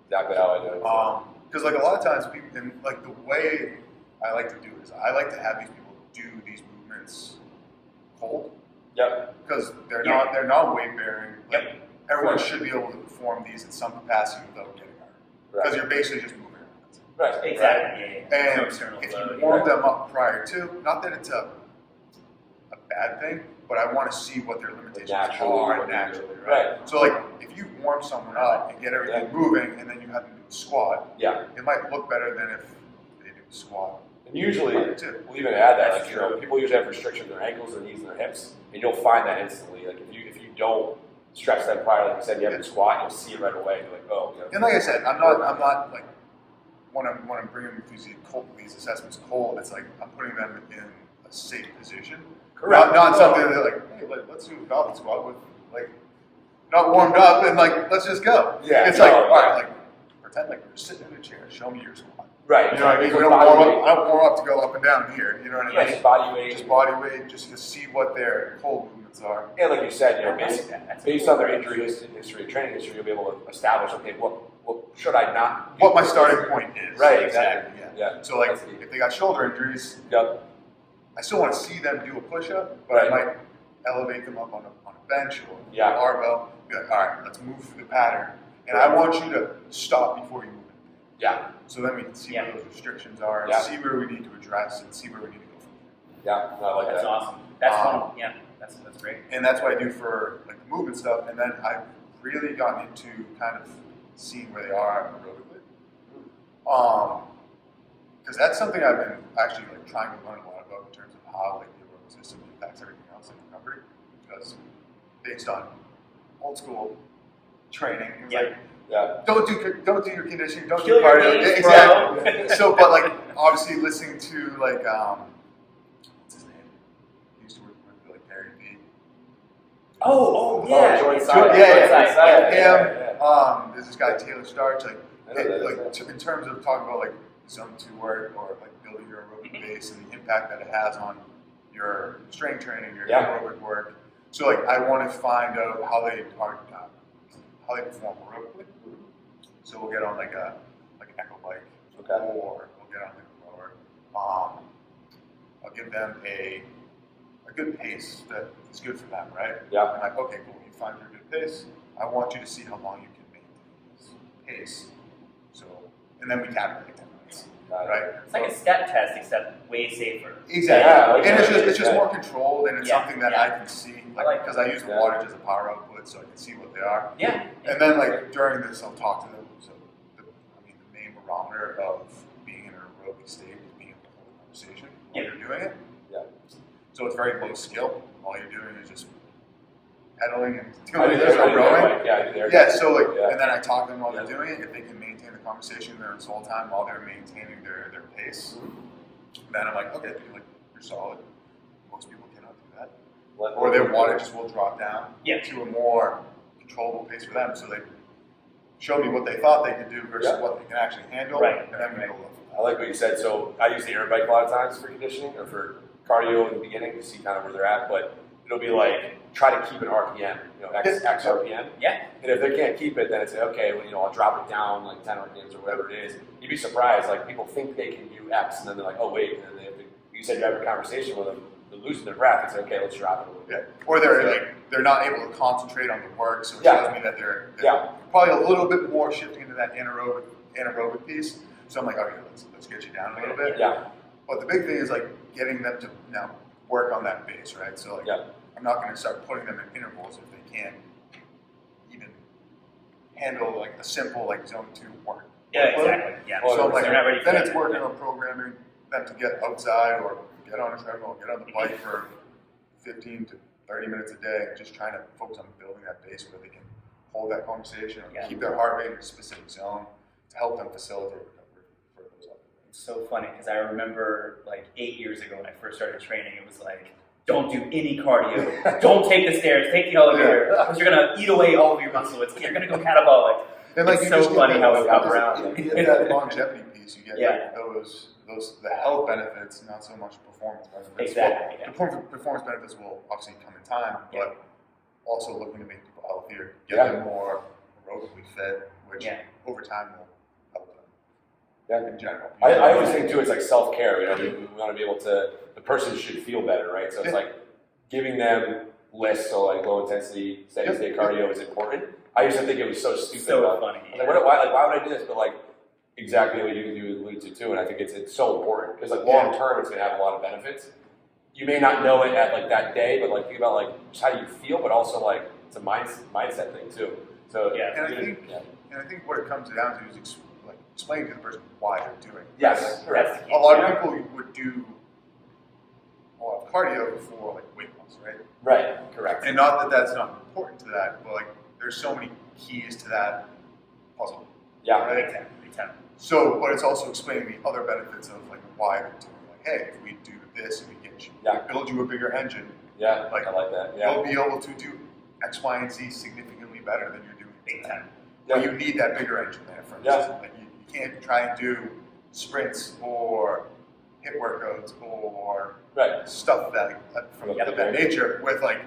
Exactly how I do it. Because like a lot of times, people, and like the way I like to do it is I like to have these people do these movements cold. Yep. Because they're not weight bearing. Like, everyone should be able to perform these in some capacity without getting hurt. Because you're basically just moving around. Right. Exactly. And No external if load, you warm them up prior to, not that it's a bad thing, but I want to see what their limitations are naturally, right? So like if you warm someone up and get everything moving and then you have them do a squat, it might look better than if they do a squat. And usually, we'll even add that, like, you know, people usually have restrictions in their ankles, their knees, and their hips, and you'll find that instantly. Like if you don't stretch them prior, like you said, you have to squat, you'll see it right away. You're like, oh. And like I said, I'm not like when I'm bringing these assessments cold, it's like I'm putting them in a safe position. Correct. Not something that like, hey, let's do a goblet squat with like not warmed up and like let's just go. Yeah. It's like all right, like pretend like you're sitting in a chair. Show me your squat. Right. You know what I mean? We don't warm up to go up and down here. You know what I mean? Just body weight. Just body weight, just to see what their cold movements are. And like you said, you know, based on their injury history, training history, you'll be able to establish, okay, what should I not do? What my starting point is. Right. Exactly. Yeah. So like if they got shoulder injuries, I still want to see them do a push-up, but I might elevate them up on a bench or a barbell. Be like, all right, let's move through the pattern. And I want you to stop before you move it. Yeah. So then we can see where those restrictions are, and see where we need to address, and see where we need to go from there. Yeah, I like that. That's awesome. That's fun. Yeah, that's great. And that's what I do for like the movement stuff. And then I've really gotten into kind of seeing where they are aerobically. Because that's something I've been actually like trying to learn a lot about in terms of how like the aerobic system impacts everything else in recovery. Because based on old school training, like, don't do your conditioning, don't do cardio. Gains, exactly. So, but like obviously listening to like what's his name? He used to work with like Derrick Healy. Joint side. Him. There's this guy Taylor Starch. In terms of talking about like zone 2 work or like building your aerobic base and the impact that it has on your strength training, your aerobic work. So like I want to find out how they perform aerobically. So we'll get on like an echo bike, or we'll get on like a rower. I'll give them a good pace that is good for them, right? Yeah. I'm like, okay, cool. You find your good pace. I want you to see how long you can maintain this pace. So, and then we calculate that, right? It's like a step test, except way safer. Exactly. And it's just more controlled, and it's something that I can see, because I use the wattage as a power output, so I can see what they are. Yeah. And then like during this, I'll talk to them. So, the main barometer of being in an aerobic state is being able to hold a conversation while you're doing it. Yeah. So it's very low skill. All you're doing is just pedaling and doing this or rowing. So like, and then I talk to them while they're doing it. If they can maintain the conversation during this whole time while they're maintaining their pace, then I'm like, okay, you're solid. Most people cannot do that. Or their wattage will drop down to a more controllable pace for them. So they show me what they thought they could do versus what they can actually handle, and then we go. I like what you said. So I use the air bike a lot of times for conditioning or for cardio in the beginning to see kind of where they're at, but it'll be like try to keep an RPM, X RPM. Yeah. And if they can't keep it, then it's okay. Well, I'll drop it down like 10 RPMs or whatever it is. You'd be surprised. Like people think they can do X, and then they're like, oh wait. And then they have to, you said you have a conversation with them, they're losing their breath. It's okay. Let's drop it a little bit. Or they're not able to concentrate on the work, so it tells me that they're probably a little bit more shifting into that anaerobic piece. So I'm like, okay, let's get you down a little bit. Yeah. But the big thing is like getting them to now work on that base, right? So like, I'm not going to start putting them in intervals if they can't even handle like a simple like zone 2 work. Yeah, exactly. Yeah. So like, not ready for then it's working on programming them to get outside or get on a treadmill, get on the bike for 15 to 30 minutes a day, just trying to focus on building that base where they can hold that conversation and keep their heart rate in a specific zone to help them facilitate recovery for those other things. It's so funny because I remember like 8 years ago when I first started training, it was like, don't do any cardio, don't take the stairs, take the elevator, because you're going to eat away all of your muscle. You're going to go catabolic. And like, it's so funny how we come around. You get that longevity piece, you get like the health benefits, not so much performance benefits. Exactly. Well, performance benefits will obviously come in time, but also looking to make people healthier, get them more aerobically fit, which over time will help them. In general. I always think too, it's like self-care. We want to be able to, the person should feel better, right? So it's like giving them list, so like low intensity, steady state cardio is important. I used to think it was so stupid. So funny. Like, why would I do this? But like exactly what you alluded to too, and I think it's so important because like long term it's gonna have a lot of benefits. You may not know it at like that day, but like think about like just how you feel, but also like it's a mindset thing too. So and I think what it comes down to is explaining to the person why they're doing it. Yes, correct. A lot of people would do a lot of cardio for like weight loss, right? Right, correct. And not that that's not important to that, but like there's so many keys to that puzzle. Yeah, right. Exactly. So, but it's also explaining the other benefits of like why they're doing it. Like, hey, if we do this and we get you, build you a bigger engine. Yeah, like I like that. Yeah, you'll be able to do X, Y, and Z significantly better than you're doing today. Yeah. But you need that bigger engine there for instance. Like you can't try and do sprints or hip workouts or stuff that from that nature with like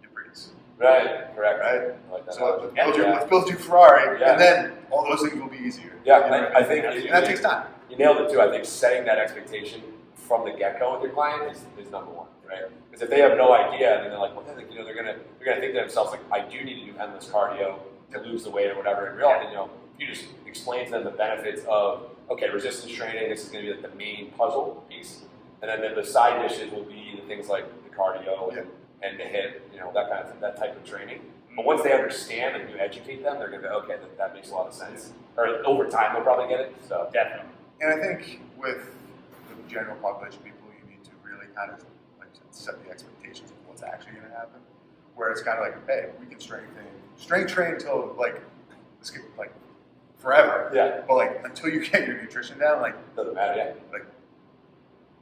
your Prius. Right, correct. Right? I like that. So let's build you Ferrari, and then all those things will be easier. Yeah, you know I think and that takes time. You nailed it too. I think setting that expectation from the get-go with your client is number one, right? Because if they have no idea, then they're like, well, you know, they're gonna think to themselves like, I do need to do endless cardio to lose the weight or whatever. And realize, you know, you just explain to them the benefits of resistance training. This is going to be like the main puzzle piece, and then the side dishes will be the things like the cardio and the HIIT, you know, that type of training. But once they understand and you educate them, they're going to go, okay, that makes a lot of sense. Or over time, they'll probably get it. So definitely. And I think with the general population of people, you need to really kind of like set the expectations of what's actually going to happen. Where it's kind of like, hey, we can strength train until like this could like forever. Yeah. But like until you get your nutrition down, like doesn't matter. Yeah. Like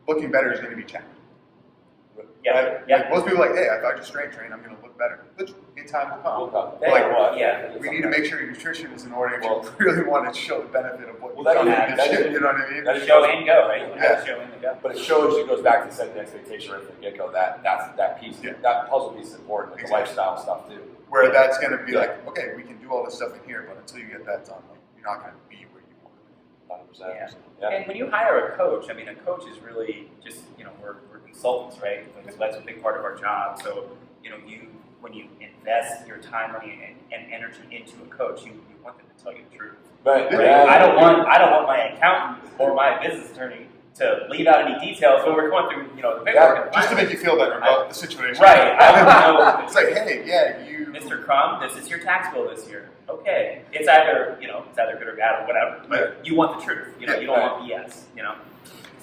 looking better is going to be challenging. Yeah. Right? Yeah. Like most people are like, hey, if I just strength train, I'm going to look better. Which in time will come. We need to make sure your nutrition is in order if you really want to show the benefit of what you've done. You know what I mean? That show and go, right? Show and go. But it shows it goes back to setting the expectation right from the get-go. That piece, that puzzle piece is important, like the lifestyle stuff too. Where that's going to be like, okay, we can do all this stuff in here, but until you get that done, like, you're not going to be where you want to be. 100%. Yeah. And when you hire a coach, I mean, a coach is really just, you know, we're consultants, right? So that's a big part of our job. So, you know, when you invest your time, money, and energy into a coach, you want them to tell you the truth. Right. I don't want my accountant or my business attorney to leave out any details when we're going through, you know, the paperwork. Just to make you feel better about the situation. Right. I don't know. It's like, hey, you, Mr. Crum, this is your tax bill this year. Okay, it's either good or bad or whatever. But you want the truth. You know, you don't want BS. You know.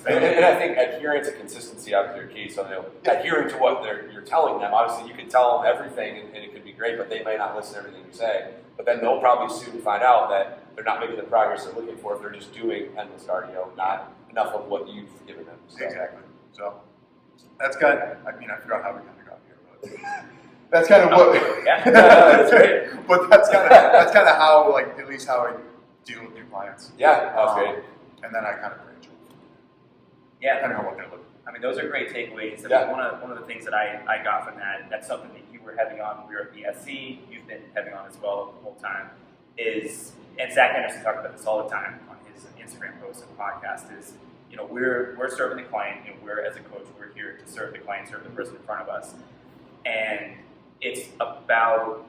So, and I think adherence and consistency out of their key. So adhering to what you're telling them. Obviously, you can tell them everything, and it could be great, but they may not listen to everything you say. But then they'll probably soon find out that they're not making the progress they're looking for if they're just doing endless cardio, not enough of what you've given them. So. Exactly. So that's kind of, I mean, I forgot how we kind of got here, but that's kind of what. That's great. But that's kind of how, like, at least how I deal with new clients. Yeah, that's great. And then I kind of branch. Yeah. Depending on what they're looking for. I mean, those are great takeaways. I mean, one of the things that I got from that's something that you were heavy on when we were at BSC, you've been heavy on as well the whole time, is, and Zach Anderson talked about this all the time on his Instagram posts and podcast, is, you know, we're serving the client, and we're, as a coach, we're here to serve the client, serve the person in front of us. And it's about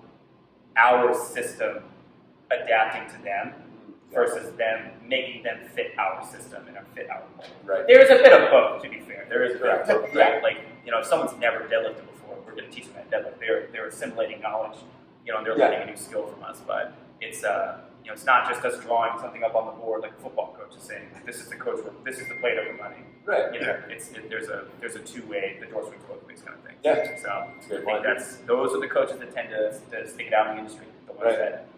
our system adapting to them versus them making them fit our system and fit our mold. Right. There's a bit of both, to be fair. There is a bit of both, right? Like, you know, if someone's never deadlifted before, we're going to teach them that deadlift. They're assimilating knowledge, you know, and they're learning a new skill from us. But it's you know, it's not just us drawing something up on the board like a football coach is saying, this is the this is the play that we're running. Right. You know, there's a two-way, the door swings both ways kind of thing. Yeah. So I think those are the coaches that tend to stick it out in the industry, the ones that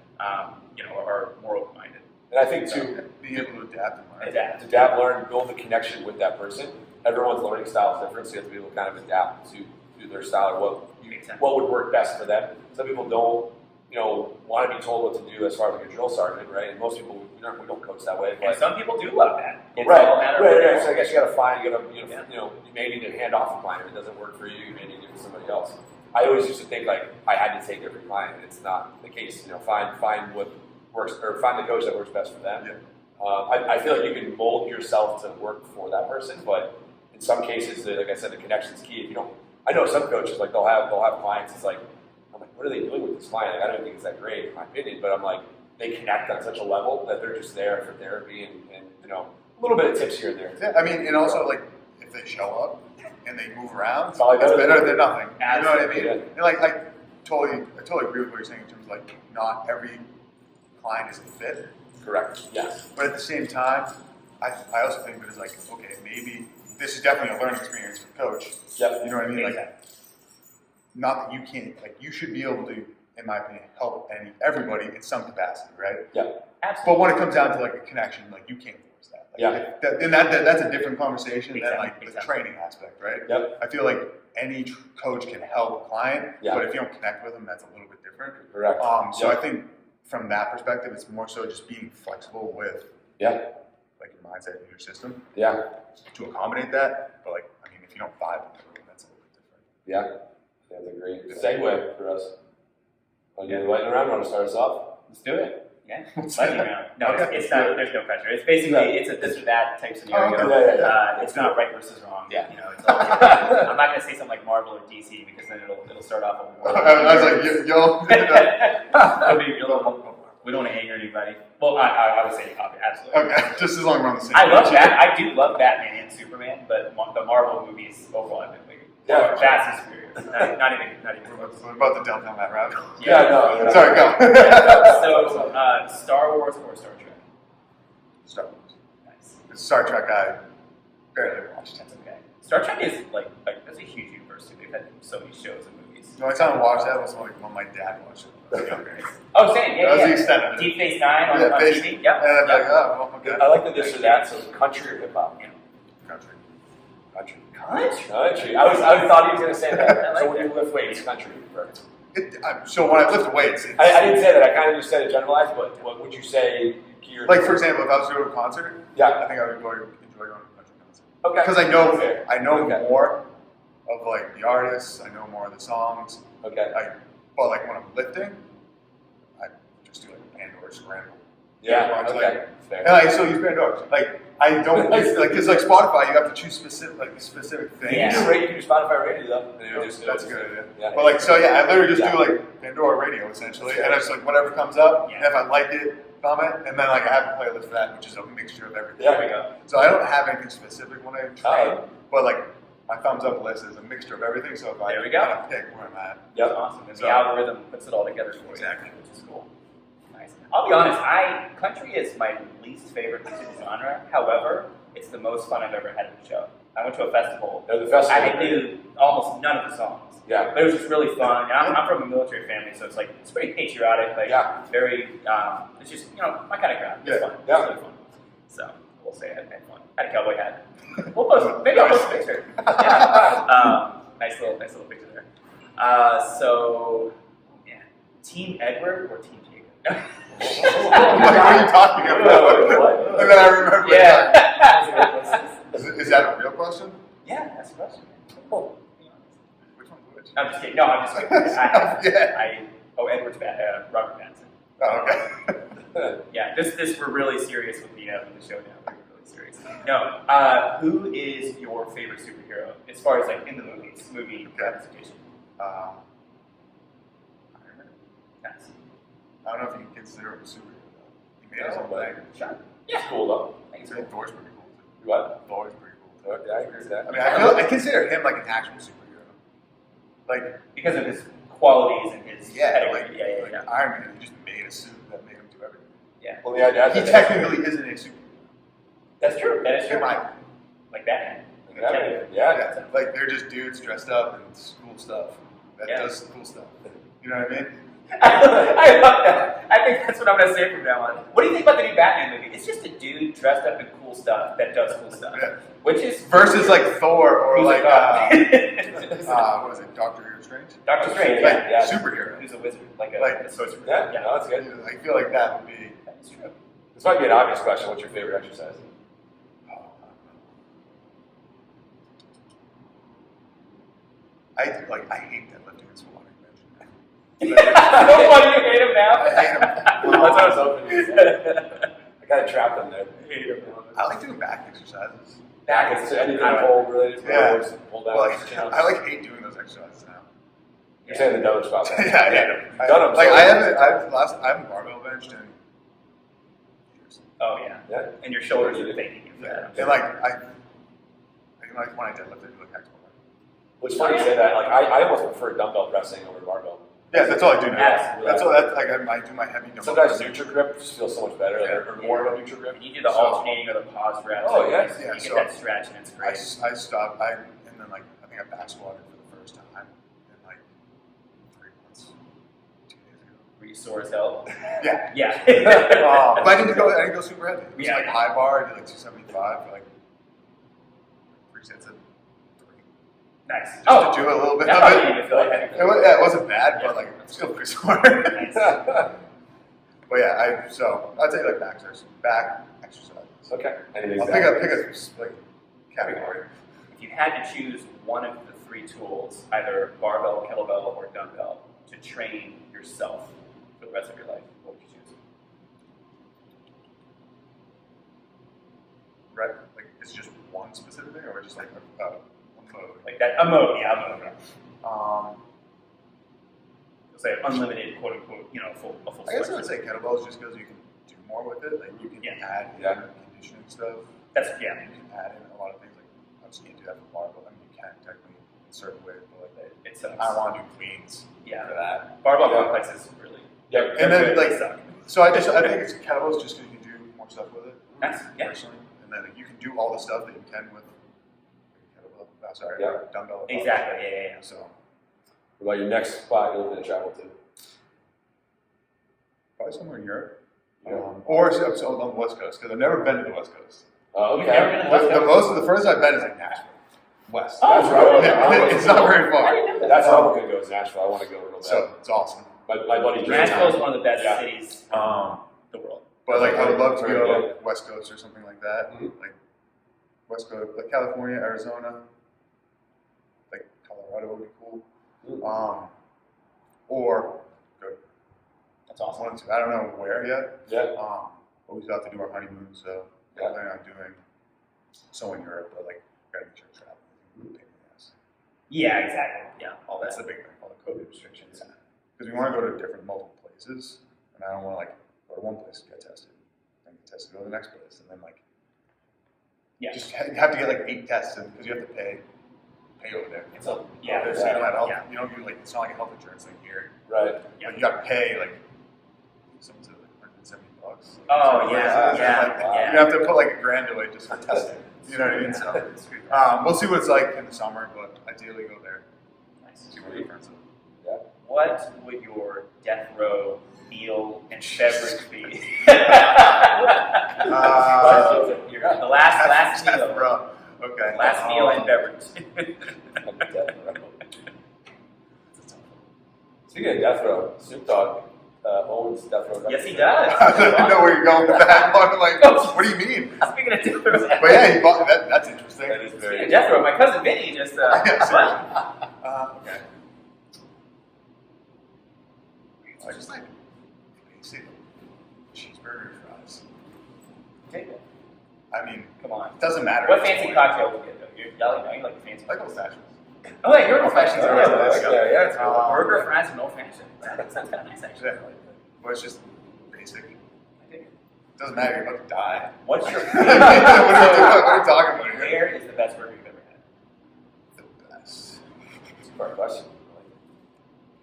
you know, are more open-minded. And I think too, being able to adapt and learn. Adapt, learn, build the connection with that person. Everyone's learning style is different, so you have to be able to kind of adapt to their style or what would work best for them. Some people don't, you know, want to be told what to do as far as like a drill sergeant, right? And most people we don't coach that way. But and some people do love that. It's right. all a matter of So I guess you got to find. You may need to hand off a client. If it doesn't work for you, you may need to give it to somebody else. I always used to think like I had to take every client, and it's not the case. You know, find what works, or find the coach that works best for them. Yeah. I feel like you can mold yourself to work for that person, but in some cases, like I said, the connection's key. If you don't I know some coaches like they'll have clients. It's like I'm like, what are they doing with this client? Like, I don't think it's that great in my opinion, but I'm like, they connect on such a level that they're just there for therapy and a little bit of tips here and there. Yeah, I mean, and also like if they show up and they move around, it's all better than nothing. Absolutely. You know what I mean? Yeah. And like I totally agree with what you're saying in terms of like not every client is a fit. Correct. Yes. But at the same time, I also think that it's like, okay, maybe this is definitely a learning experience for the coach. Yep. You know what I mean? Like, Exactly. not that you can't, like, you should be able to, in my opinion, help everybody in some capacity, right? Yeah. Absolutely. But when it comes down to like a connection, like you can't force that. Like, Yeah. Then that's a different conversation than like the Exactly. training aspect, right? Yep. I feel like any coach can help a client, Yeah. but if you don't connect with them, that's a little bit different. Correct. So Yep. I think from that perspective, it's more so just being flexible with Yeah. like your mindset and your system Yeah. to accommodate that. But like, I mean, if you don't vibe with everyone, that's a little bit different. Yeah. That's a great segue for us. Want to do the lightning round? Want to start us off? Let's do it. Yeah. Lightning round. No, Okay. it's not. There's no pressure. It's basically it's a this or that type scenario. okay. It's not right versus wrong. Yeah. You know, it's all, I'm not gonna say something like Marvel or DC because then it'll start off a war. I was like, yo. It'll be a little- we don't want to anger anybody. Well, I would say absolutely. Okay, just as long as we're on the same I love page. that. I do love Batman and Superman, but the Marvel movies overall, I think, Yeah. vastly superior. Not even. We're about to delve down that rabbit hole. Yeah, no. Sorry, go. So, Star Wars or Star Trek? Star Wars. Nice. The Star Trek I barely watched. That's okay. Star Trek is like that's a huge universe too. They've had so many shows and movies. The only time I watched that was like when my dad watched it when I was younger. Oh, same. Yeah, That was yeah. the extent of it. Deep Space Nine on, Yeah, on base- TV. Yep. And I'd be like, Yep. oh, well, okay. I like the this or that. So country or hip hop? Yeah. Country. Country. Country. I thought he was going to say I that. like So when that. you lift weights, country. So when I lift weights, it's, I didn't say that. I kind of just said it generalized. But what would you say? like for example, if I was to go to a concert, Yeah. I think I would enjoy going to a country concert. Okay. Because I know Fair. Okay. more of like the artists, I know more of the songs. Okay. But like when I'm lifting, I just do like a Pandora scramble. Yeah. It's Okay. like- Fair. And I still use Pandora. Like I don't because like Spotify, you have to choose specific things. Yeah. You can do Spotify radio though. And it'll just- That's a good idea. Yeah. But like so, yeah, I literally just Yeah. do like Pandora radio essentially, and I just like whatever comes up, Yeah. and if I like it, comment, and then like I have a playlist for that, which is a mixture of everything. There we go. So I don't have anything specific when I train, Oh. but like my thumbs up list is a mixture of everything. So if I There we go. kind of pick where I'm at, That's Yep. awesome. And So- the algorithm puts it all together for you. Exactly. Which is cool. Nice. I'll be honest, country is my least favorite music genre. However, it's the most fun I've ever had at a show. I went to a festival. The festival. I knew almost none of the songs. Yeah. But it was just really fun. And I'm from a military family, so it's pretty patriotic. Like, Yeah. very, it's just, my kind of crowd. It's Yeah. fun. Yeah. It's really fun. So, we'll say I had fun. I had a cowboy hat. We'll post it. Maybe I'll post a picture. Yeah. Nice little picture there. Yeah. Team Edward or Team Jacob? I'm like, what are you talking about? What? And then I remember. Yeah. Is that a real question? Yeah, that's the question. Oh. Which one's which? I'm just kidding. No, I'm just kidding. Edward's bad. Robert Pattinson. Oh, okay. Yeah, this we're really serious with the show now. We're really serious. No, who is your favorite superhero as far as like in the movie representation? Iron Man. Nice. I don't know if you can consider him a superhero though. He made his own thing. Sure. It's cool though. I think I so. think Thor's pretty cool too. You what? Thor's pretty cool too. Okay, I agree with that. I mean, I consider him like an actual superhero. Like, Because of his qualities and his pedigree. like Yeah. Iron Man, he just made a suit that made him do everything. Yeah. Well, yeah, He technically isn't a superhero. That's true. That is true. In my opinion. Like Batman. Yeah. Like they're just dudes dressed up in cool stuff. That Yeah. does cool stuff. You know what I mean? I love that. I think that's what I'm gonna say from now on. What do you think about the new Batman movie? It's just a dude dressed up in cool stuff that does cool stuff. Yeah. Which is Versus like Thor or who's like a what is it, Doctor Strange? Doctor Strange, Like yeah. superhero. Who's a wizard, like Like- a sorcerer. Yeah, no, that's good. I feel like that would be. That's true. This might be an obvious question. What's your favorite exercise? I hate deadlifting and squatting. Why do you hate him now? I hate 'em. That's what I was hoping you said. I got to trap them there. I like doing back exercises. Back is anything pull related to elbows, pull down. Well, I hate doing those exercises now. You're saying the double squat. Yeah. You've done them. I haven't barbell benched in years. Oh yeah. And your shoulders are thanking you for that. And like when I deadlift, I do like expo. Well, it's funny you say that. Like I almost prefer dumbbell pressing over barbell. Yeah, that's all I do now. Absolutely. That's all. That's like I do my heavy dumbbell. Sometimes neutral grip just feels so much better, or more of a neutral grip. You do the alternating or the pause reps. Oh yes. You get that stretch and it's great. I stopped. And then like I think I back squatted for the first time in like 3 months, 2 days ago. Were you sore as hell? Yeah. Yeah. But I didn't go super heavy. It was like high bar. I did like 275 for like 3 sets of 3. Nice. Just to do a little bit That's of how it. you need to feel like heavy. It wasn't bad, but like I'm still pretty sore. Nice. But yeah, I'll take like back exercises. Okay. I'll pick a like category. If you had to choose one of the 3 tools, either barbell, kettlebell, or dumbbell, to train yourself for the rest of your life, what would you choose? Right? Like it's just one specific thing, or just like a mode? Like that, a mode, yeah, a mode. Um, Let's say unlimited, quote unquote, a full I guess I spectrum. would say kettlebells just because you can do more with it. Like you can add conditioning stuff. That's, You can add in a lot of things. Like obviously you can't do that for barbell. I mean, you can technically in certain ways, but like it sucks. I don't want to do cleans Yeah. for that. Barbell complexes really. Yep. And then They like suck. so I think it's kettlebells just because you can do more stuff with it. Nice. Yeah. Personally, and then like, you can do all the stuff that you can with kettlebell. Dumbbell. Exactly. Yeah. So What about your next spot you're looking to travel to? probably somewhere in Europe. Yeah. Or on the West Coast because I've never been to the West Coast. You've never been to the West Coast? The furthest I've been is like Nashville. West. Oh, That's right. Yeah, it's not very I far. didn't know that. That's how I'm gonna go. Is Nashville. I want to go real bad. So it's awesome. My buddy Nashville is one of the best Yeah. cities in the world. But like I would love to go Yeah. like West Coast or something like that. Mhm. Like West Coast, like California, Arizona, like Colorado would be cool. Mhm. Or go That's awesome. one, two, I don't know where yet. Yeah. But we still have to do our honeymoon, so Yeah. I'm planning on doing somewhere in Europe, but like gotta make sure it's traveling. Pain in the ass. Yeah, exactly. Yeah, all That's that. the big thing, all the COVID restrictions. Because we want to go to multiple places, and I don't want to like go to one place and get tested, and get tested, go to the next place, and then like just have to get like 8 tests because you have to pay over there. It's a, There's you don't have health, yeah. you don't do like it's not like a health insurance thing here. Right. Yeah. Like you got to pay like something to like $170. Oh, yeah, You have to put like $1,000 away just for testing. You know what I mean? So we'll see what it's like in the summer, but ideally go there. Nice. See what the difference is. What would your death row meal and beverage be? The last Death meal. row. Okay. Last meal and beverage. Speaking of death row, Snoop Dogg owns death row. Yes, he does. I didn't know where you're going with that one. Like, what do you mean? Speaking of death row. But yeah, he bought that. That's interesting. That is very Speaking of death row, my cousin Vinny just what? Okay. I just like basic cheeseburger and fries. Take it. I mean, Come on. it doesn't matter. What at this fancy point. cocktail would you get though? You're yelling now. You like the fancy. I like old fashions. Oh, yeah, you're an old fashioned. Oh, Yeah, that's good. Yeah, it's a burger, fries, and old fashioned. That sounds kind of nice actually. Yeah. But it's just basic. It I dig it. doesn't matter. You're about to die. What's your what are you talking about here? Where is the best burger you've ever had? The best. It's a hard question.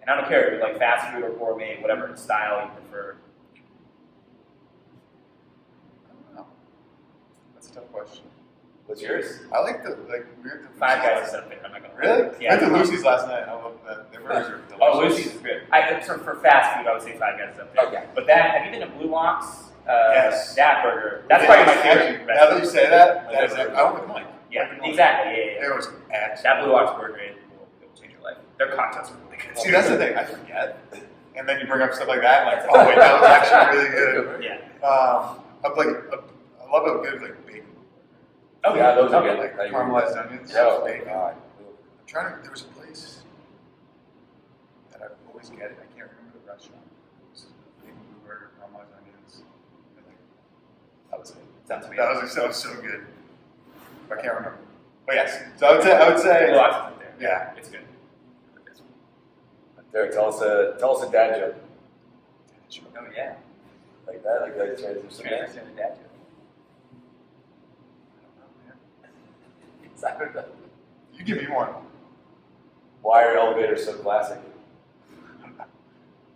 And I don't care if you like fast food or gourmet, whatever style you prefer. I don't know. That's a tough question. What's yours? I like the weird. Five Guys is up there. I'm not gonna Really? Yeah. I went to Lucy's last night. I love that. Their burgers are delicious. Oh, Lucy's is good. For fast food, I would say Five Guys is up there. Okay. But have you been to Blue Ox? Yes. That burger. That's probably my favorite. Now that you say that, I I went with Mike. Yeah, exactly. Yeah. It was excellent. That Blue Ox burger it will change your life. Their cocktails are really good. See, that's the thing. I forget, and then you bring up stuff like that, and like, oh wait, that was actually really good. Yeah. I love a good like bacon. Oh Yeah, those are okay. good. Like caramelized onions. Oh, bacon. God. I'm trying to. There was a place that I always get it. I can't remember the restaurant. It was bacon blue burger, caramelized onions. And like, that was it. Sounds weird. That was so good. I can't remember. But yes, so I would say, Lots of it there. yeah. It's good. Derek, tell us a dad joke. Oh yeah. Like that transition. Transition to dad joke. I don't know. You give me one. Why are elevators so classic?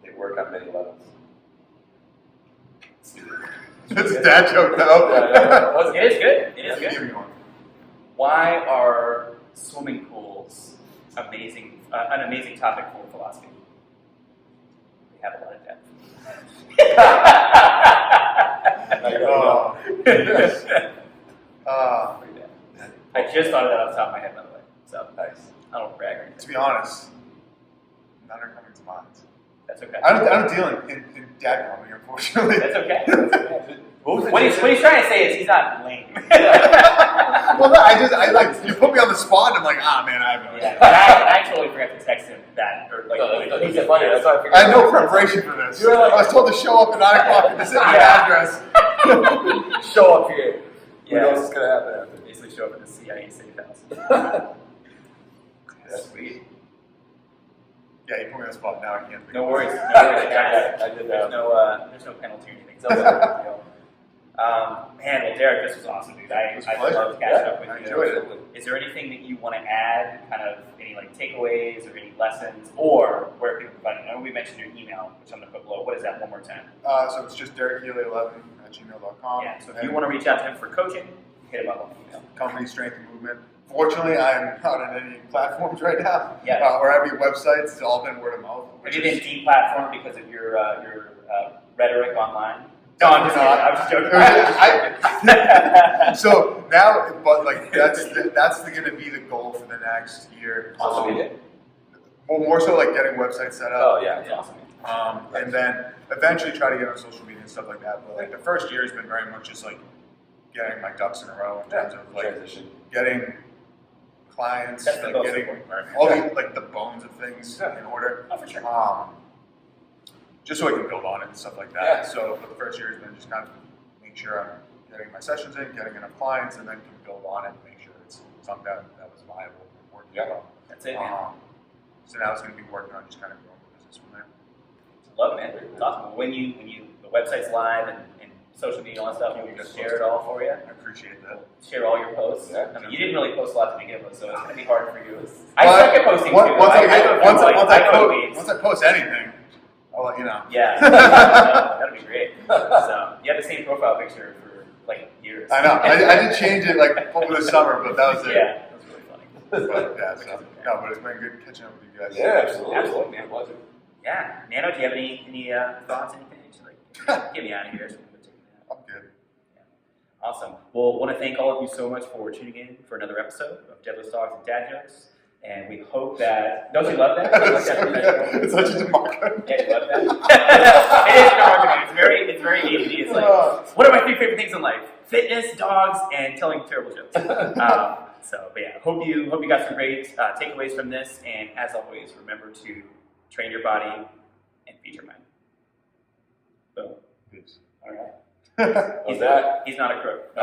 They work on many levels. It's a dad joke though. Yeah, It is good. It is You good. give me one. Why are swimming pools an amazing topic for philosophy? They have a lot of depth. I just thought of that off the top of my head, by the way. So Nice. I don't brag or To anything. be honest, none are coming to mind. That's okay. I don't deal in dad comedy, unfortunately. That's okay. What was the What he's trying to say is he's not lame. Well, no, I like you put me on the spot, and I'm like, man, I have no idea. Yeah, I totally forgot to text him that. Or like, He's funny. That's why I figured. I had no preparation for this. You were like- I was told to show up at 9 o'clock and to sit my address. Show up here. Who Yeah. knows what's gonna happen after? Basically show up at the CIA safe house. Sweet. Yeah, you put me on the spot. Now I can't think. No of it. worries. No worries. I did There's that. no penalty or anything. So, man, well, Derek, this was awesome, dude. I was a pleasure. loved catching up with I you. enjoyed it. Is there anything that you want to add, kind of any like takeaways or any lessons, or where people can find you? I know we mentioned your email, which I'm going to put below. What is that one more time? So it's just DerrickHealy11@gmail.com. Yeah, so if you want to reach out to him for coaching, hit him up on the email. Company Strength and Movement. Fortunately, I am not on any platforms right now. Yeah. Or any websites. It's all been word of mouth. Have you been deplatformed because of your rhetoric online? No, I'm just kidding. I'm just joking. So now, but like that's going to be the goal for the next year. Social media? Well, more so like getting websites set up. Oh yeah. That's awesome. And then eventually try to get on social media and stuff like that. But like the first year has been very much just like getting my ducks in a row in terms of like Transition. getting clients, That's the like most getting important part. all the like the bones of things in order. Oh, for sure. Just so I can build on it and stuff like that. Yeah. So for the first year has been just kind of make sure I'm getting my sessions in, getting enough clients, and then can build on it and make sure it's something that was viable and working well. That's it, man. So now it's going to be working on just kind of growing the business from there. Love it, man. It's awesome. When the website's live and social media and all that stuff, we'll just share it all for you. I appreciate that. Share all your posts. Yeah. I mean, you didn't really post a lot to begin with, so it's going to be hard for you. I suck at posting too. Once Once I post anything, I'll let you know. Yeah, that'd be great. So you had the same profile picture for like years. I know. I did change it like over the summer, but that was it. Yeah, that was really funny. But yeah, so, no, but it's been good catching up with you guys. Yeah, absolutely. Absolutely, man. Pleasure. Yeah, Nano, do you have any thoughts? Anything? Like, get me out of here. So we can take it out. I'm good. Awesome. Well, want to thank all of you so much for tuning in for another episode of Deadlifts, Dogs, and Dad Jokes. And we hope that. Don't you love that? You like that? It's such a Demarco. Yeah, you love that? It is Demarco. It's very ADD. It's like, what are my three favorite things in life? Fitness, dogs, and telling terrible jokes. But yeah, hope you got some great takeaways from this. And as always, remember to train your body and feed your mind. Boom. Peace. All right. How's that? He's not a crook.